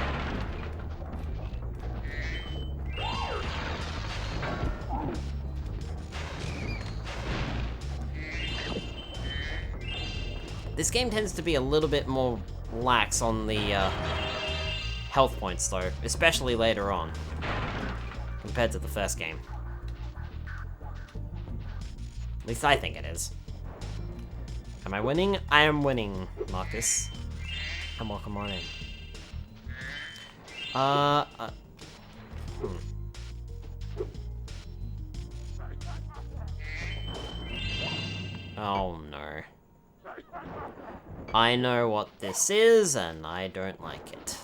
This game tends to be a little bit more lax on the health points though, especially later on, compared to the first game. At least I think it is. Am I winning? I am winning, Marcus. And welcome on in. Oh no. I know what this is, and I don't like it.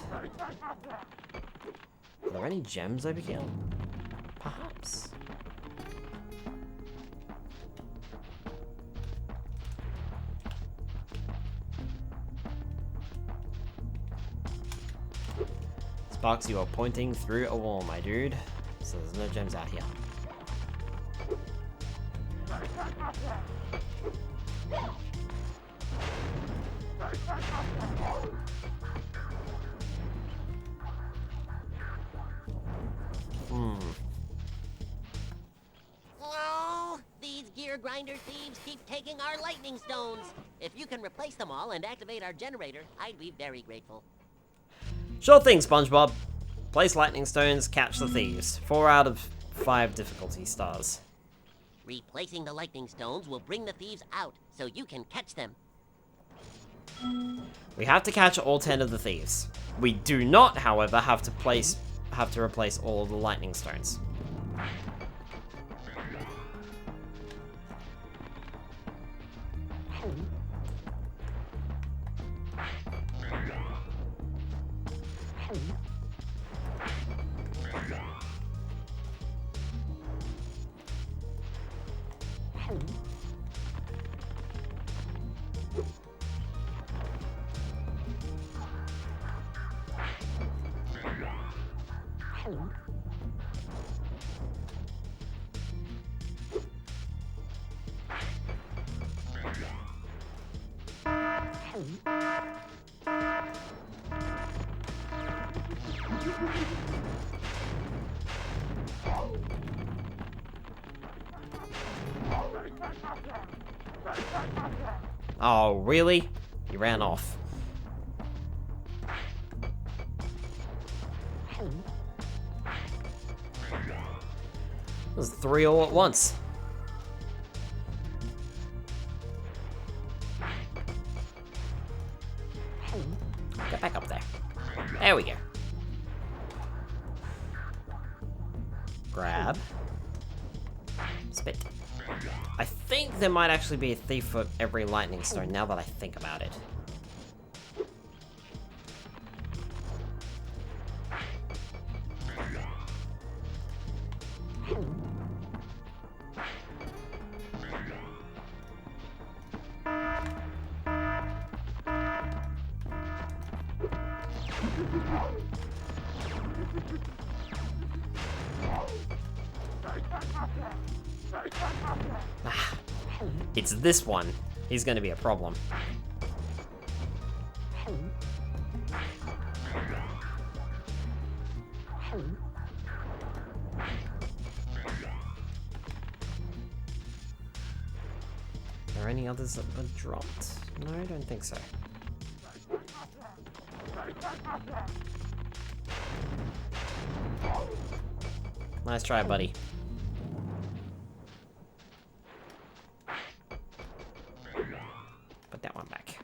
Are there any gems over here? Perhaps. Sparks, you are pointing through a wall, my dude. So there's no gems out here. Oh, these gear grinder thieves keep taking our lightning stones. If you can replace them all and activate our generator, I'd be very grateful. Sure thing, SpongeBob. Place lightning stones, catch the thieves. 4 out of 5 difficulty stars. Replacing the lightning stones will bring the thieves out, so you can catch them. We have to catch all 10 of the thieves. We do not, however, have to replace all of the lightning stones. Oh, really? He ran off. There's 3 all at once. Get back up there. There we go. Grab. Spit. I think there might actually be a thief for every lightning stone now that I think about it. It's this one. He's gonna be a problem. Are there any others that were dropped? No, I don't think so. Nice try, buddy. Put that one back.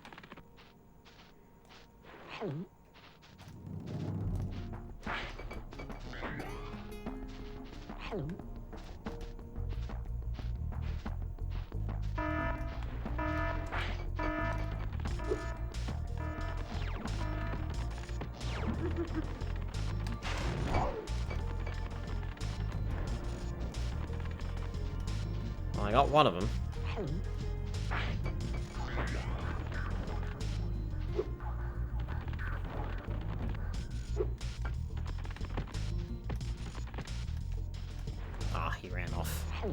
Well, I got one of them. Ah, he ran off. I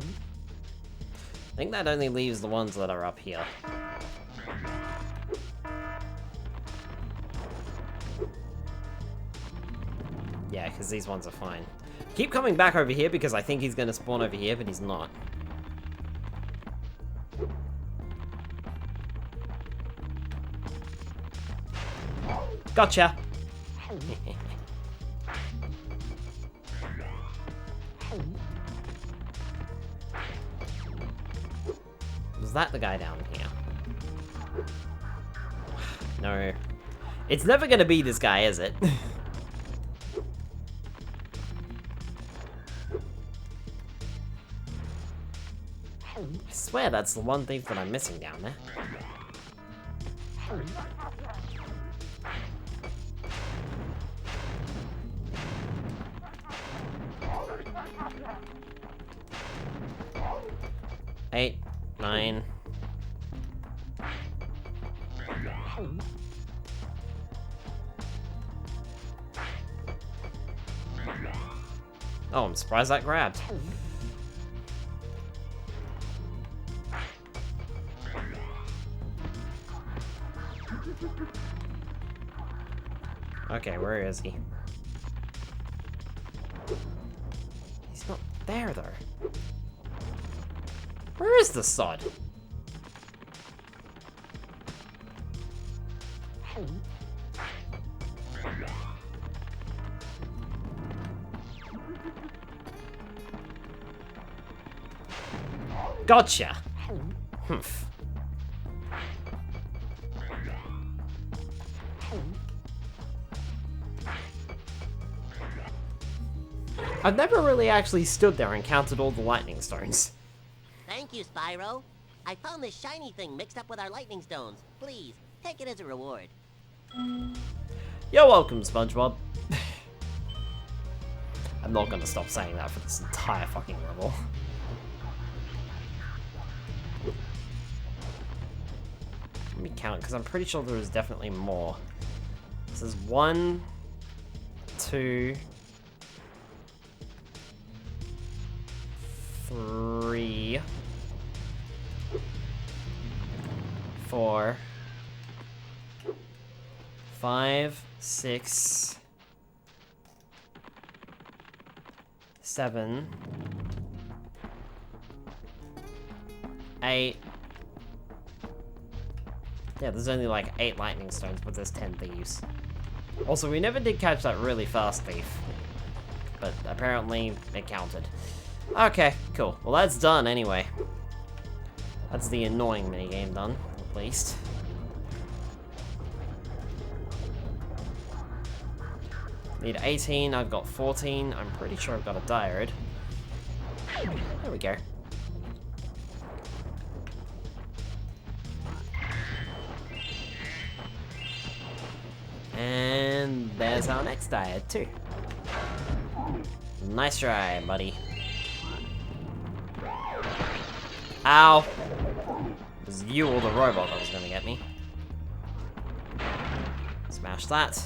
think that only leaves the ones that are up here. Yeah, because these ones are fine. Keep coming back over here because I think he's going to spawn over here, but he's not. Gotcha! Was that the guy down here? No. It's never gonna be this guy, is it? I swear that's the one thief that I'm missing down there. Eight, 9. Oh, I'm surprised that grabbed. Okay, where is he? He's not there, though. Where is the sod? Gotcha! Humph. I've never really actually stood there and counted all the lightning stones. Thank you, Spyro. I found this shiny thing mixed up with our lightning stones. Please, take it as a reward. You're welcome, SpongeBob. I'm not gonna stop saying that for this entire fucking level. Let me count, because I'm pretty sure there is definitely more. This is 1, 2, 3, 4, 5, 6, 7, 8. Yeah, there's only like 8 lightning stones, but there's 10 thieves. Also, we never did catch that really fast thief, but apparently it counted. Okay, cool. Well, that's done anyway. That's the annoying minigame done, at least. Need 18, I've got 14. I'm pretty sure I've got a diode. There we go. And there's our next diode, too. Nice try, buddy. Ow! It was you or the robot that was gonna get me. Smash that.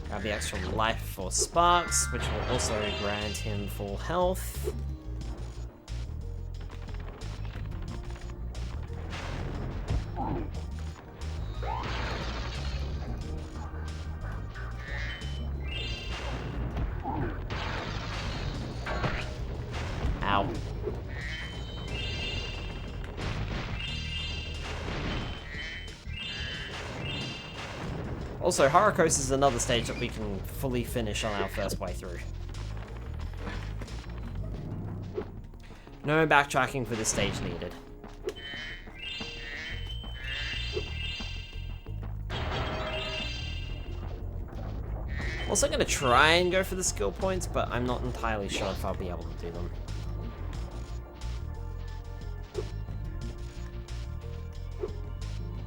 Grab the extra life for Sparks, which will also grant him full health. Ow. Also, Horikos is another stage that we can fully finish on our first way through. No backtracking for this stage needed. Also gonna try and go for the skill points, but I'm not entirely sure if I'll be able to do them.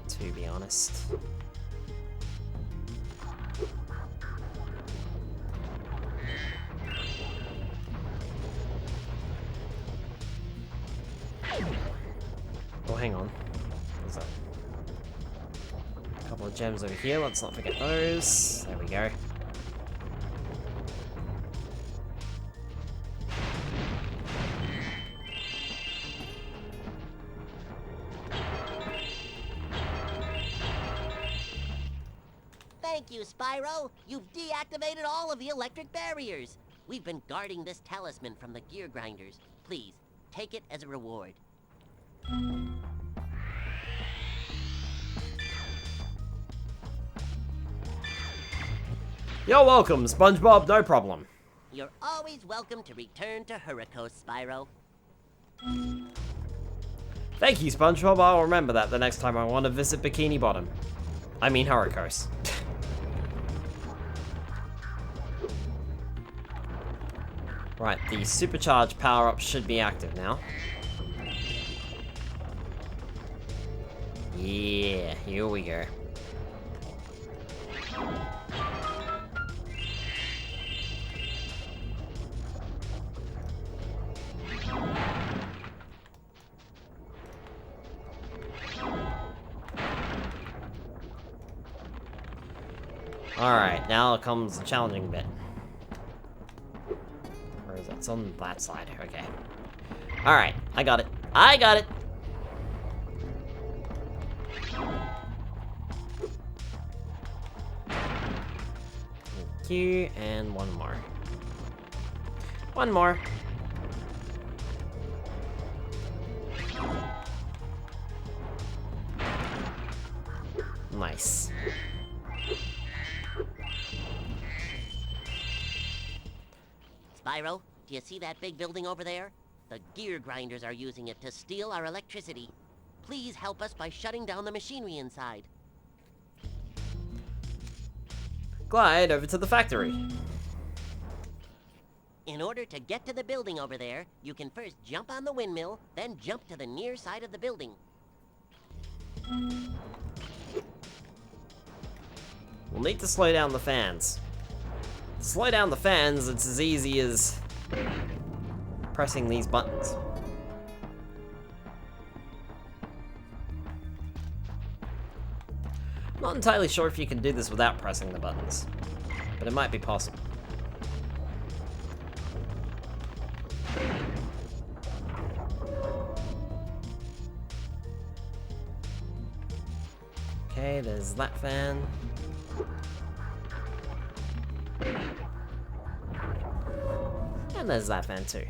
To be honest. Oh, hang on. There's a couple of gems over here. Let's not forget those. There we go. Thank you, Spyro. You've deactivated all of the electric barriers. We've been guarding this talisman from the gear grinders. Please, take it as a reward. You're welcome, SpongeBob, no problem. You're always welcome to return to Horikos, Spyro. Thank you, SpongeBob. I'll remember that the next time I want to visit Bikini Bottom. I mean, Horikos. Right, the supercharged power-up should be active now. Yeah, here we go. Alright, now comes the challenging bit. Where is it? It's on that side. Okay. Alright, I got it. I got it! Thank you, and one more. One more. Nice. Spyro, do you see that big building over there? The gear grinders are using it to steal our electricity. Please help us by shutting down the machinery inside. Glide over to the factory. In order to get to the building over there, you can first jump on the windmill, then jump to the near side of the building. We'll need to slow down the fans. To slow down the fans, it's as easy as pressing these buttons. Not entirely sure if you can do this without pressing the buttons, but it might be possible. Okay, there's that fan. And there's that fan too.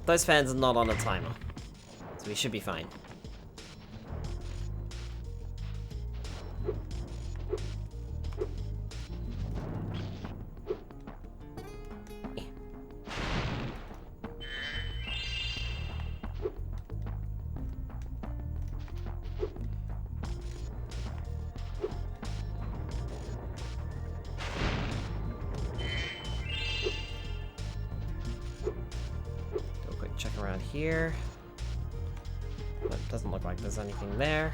Those fans are not on a timer, so we should be fine. Check around here. But it doesn't look like there's anything there.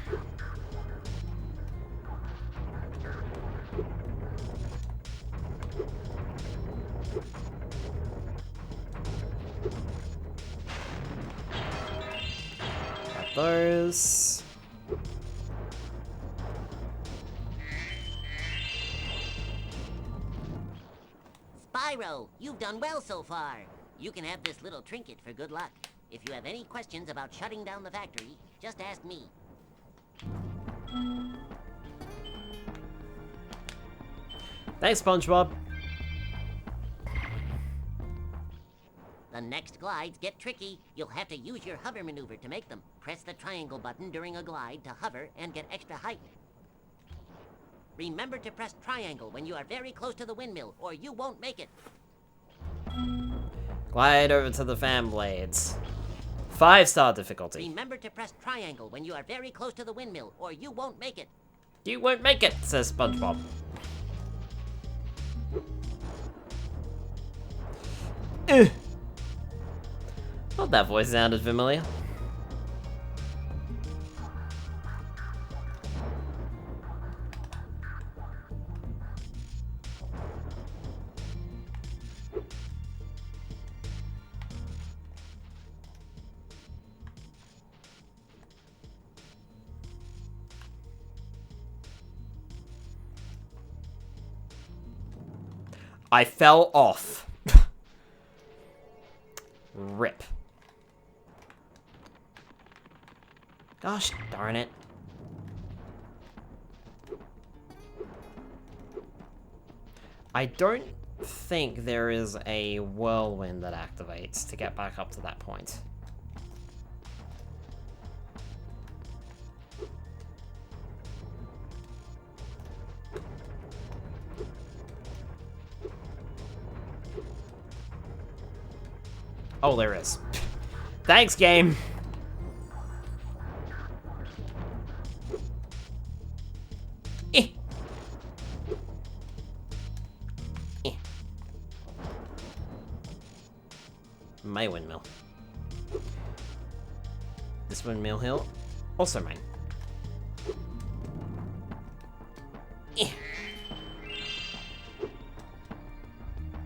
Got those. Spyro, you've done well so far. You can have this little trinket for good luck. If you have any questions about shutting down the factory, just ask me. Thanks, SpongeBob. The next glides get tricky. You'll have to use your hover maneuver to make them. Press the triangle button during a glide to hover and get extra height. Remember to press triangle when you are very close to the windmill, or you won't make it. Glide over to the fan blades. 5-star difficulty. Remember to press triangle when you are very close to the windmill, or you won't make it. You won't make it, says SpongeBob. Thought that voice sounded familiar. I fell off. Rip. Gosh darn it. I don't think there is a whirlwind that activates to get back up to that point. Oh, there is. Thanks, game. My windmill. This windmill hill, also mine.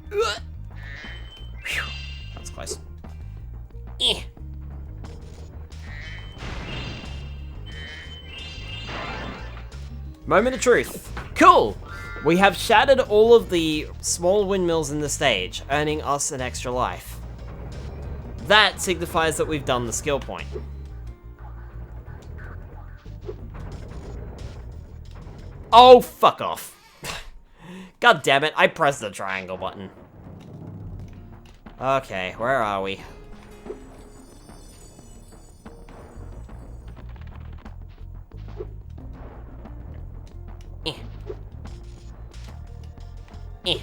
Whew, that was close. Moment of truth. Cool. We have shattered all of the small windmills in the stage, earning us an extra life. That signifies that we've done the skill point. Oh, fuck off. God damn it, I pressed the triangle button. Okay, where are we? Eh. Eh.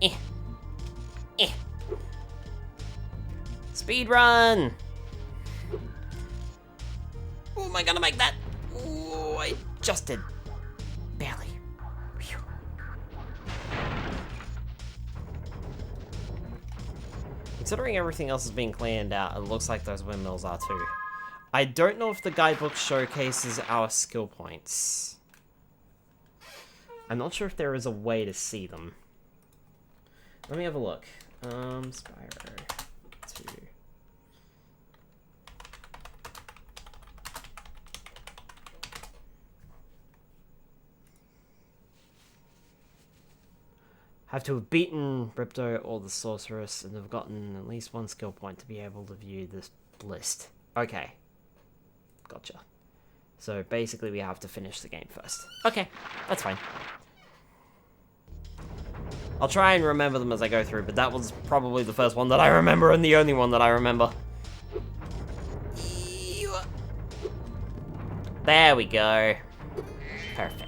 Eh. Eh. Speed run! Oh, am I gonna make that? Oh, I just did. Barely. Whew. Considering everything else is being cleaned out, it looks like those windmills are too. I don't know if the guidebook showcases our skill points. I'm not sure if there is a way to see them. Let me have a look. Spyro 2. Have to have beaten Ripto or the Sorceress and have gotten at least one skill point to be able to view this list. Okay. Gotcha. So basically we have to finish the game first. Okay, that's fine. I'll try and remember them as I go through, but that was probably the first one that I remember and the only one that I remember. There we go. Perfect.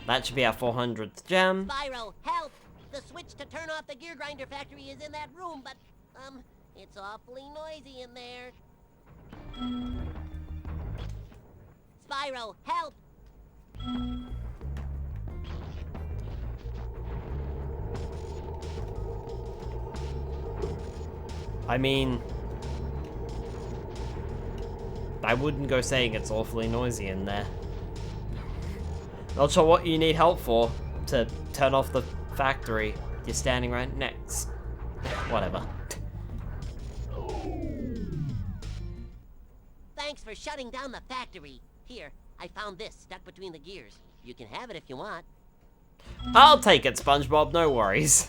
That should be our 400th gem. Spyro, help! The switch to turn off the gear grinder factory is in that room, but, it's awfully noisy in there. Spyro, help! I mean, I wouldn't go saying it's awfully noisy in there. Not sure what you need help for to turn off the factory. You're standing right next. Whatever. Thanks for shutting down the factory. Here, I found this stuck between the gears. You can have it if you want. I'll take it, SpongeBob, no worries.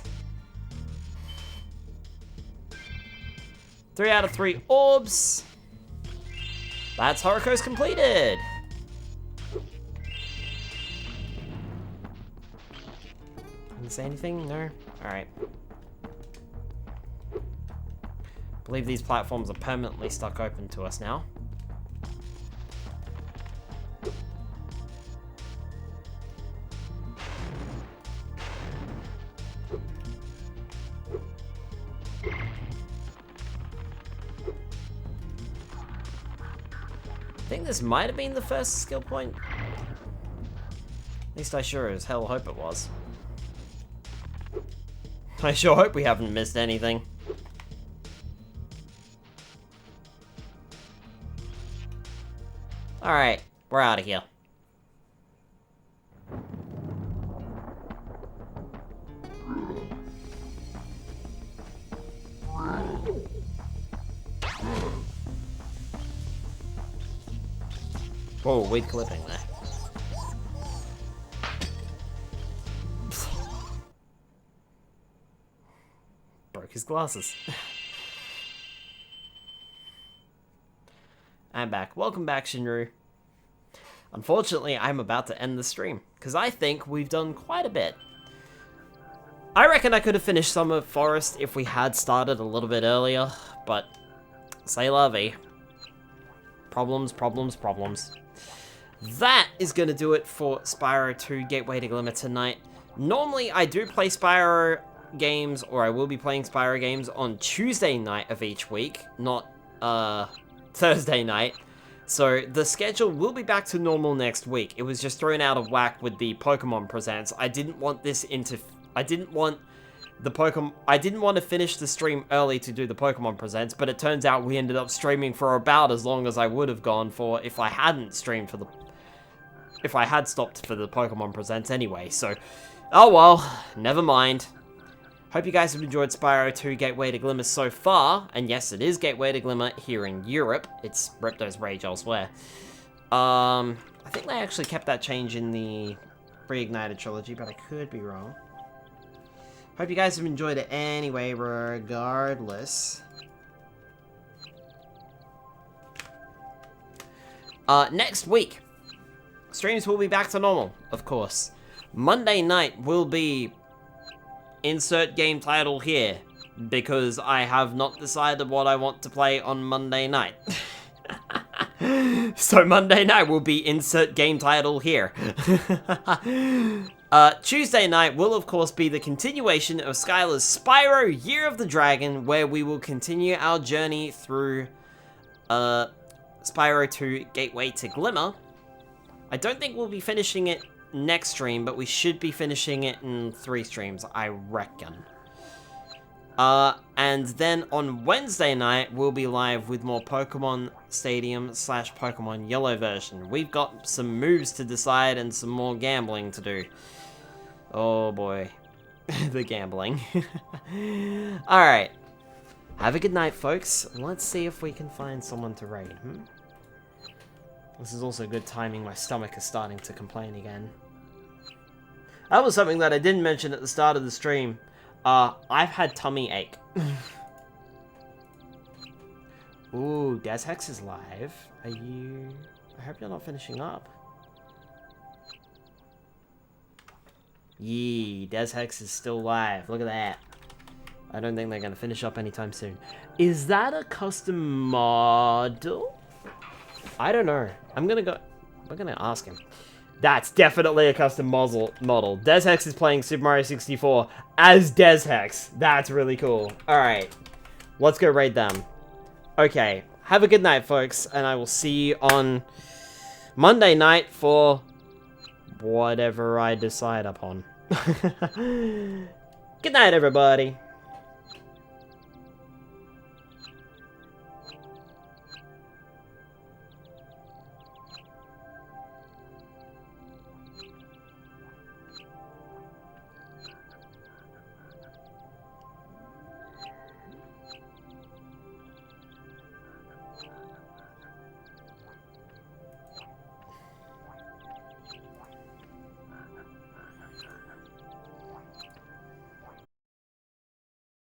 3 out of 3 orbs. That's Horiko's completed. Didn't say anything? No? Alright. Believe these platforms are permanently stuck open to us now. I think this might have been the first skill point. At least I sure as hell hope it was. I sure hope we haven't missed anything. Alright, we're out of here. Whoa, weird clipping there. Broke his glasses. I'm back. Welcome back, Shinru. Unfortunately, I'm about to end the stream, because I think we've done quite a bit. I reckon I could have finished Summer Forest if we had started a little bit earlier, but c'est la vie. Problems, problems, problems. That is going to do it for Spyro 2 Gateway to Glimmer tonight. Normally, I do play Spyro games, or I will be playing Spyro games on Tuesday night of each week, not Thursday night. So the schedule will be back to normal next week. It was just thrown out of whack with the Pokemon Presents. I didn't want to finish the stream early to do the Pokemon Presents, but it turns out we ended up streaming for about as long as I would have gone for if I hadn't streamed for the... if I had stopped for the Pokemon Presents anyway, so... oh well, never mind. Hope you guys have enjoyed Spyro 2 Gateway to Glimmer so far, and yes, it is Gateway to Glimmer here in Europe. It's Ripto's Rage elsewhere. I think they actually kept that change in the Reignited trilogy, but I could be wrong. Hope you guys have enjoyed it anyway, regardless. Next week, streams will be back to normal, of course. Monday night will be insert game title here, because I have not decided what I want to play on Monday night. So Monday night will be insert game title here. Tuesday night will of course be the continuation of Skyler's Spyro Year of the Dragon, where we will continue our journey through Spyro 2 Gateway to Glimmer. I don't think we'll be finishing it next stream, but we should be finishing it in 3 streams, I reckon. And then on Wednesday night, we'll be live with more Pokemon Stadium / Pokemon Yellow version. We've got some moves to decide and some more gambling to do. Oh boy. The gambling. Alright. Have a good night, folks. Let's see if we can find someone to raid. This is also good timing. My stomach is starting to complain again. That was something that I didn't mention at the start of the stream. I've had tummy ache. Ooh, Des Hex is live. Are you... I hope you're not finishing up. Yee, Des Hex is still live. Look at that. I don't think they're going to finish up anytime soon. Is that a custom model? I don't know. I'm going to ask him. That's definitely a custom model. Des Hex is playing Super Mario 64 as Des Hex. That's really cool. Alright. Let's go raid them. Okay. Have a good night, folks. And I will see you on Monday night for whatever I decide upon. Good night, everybody.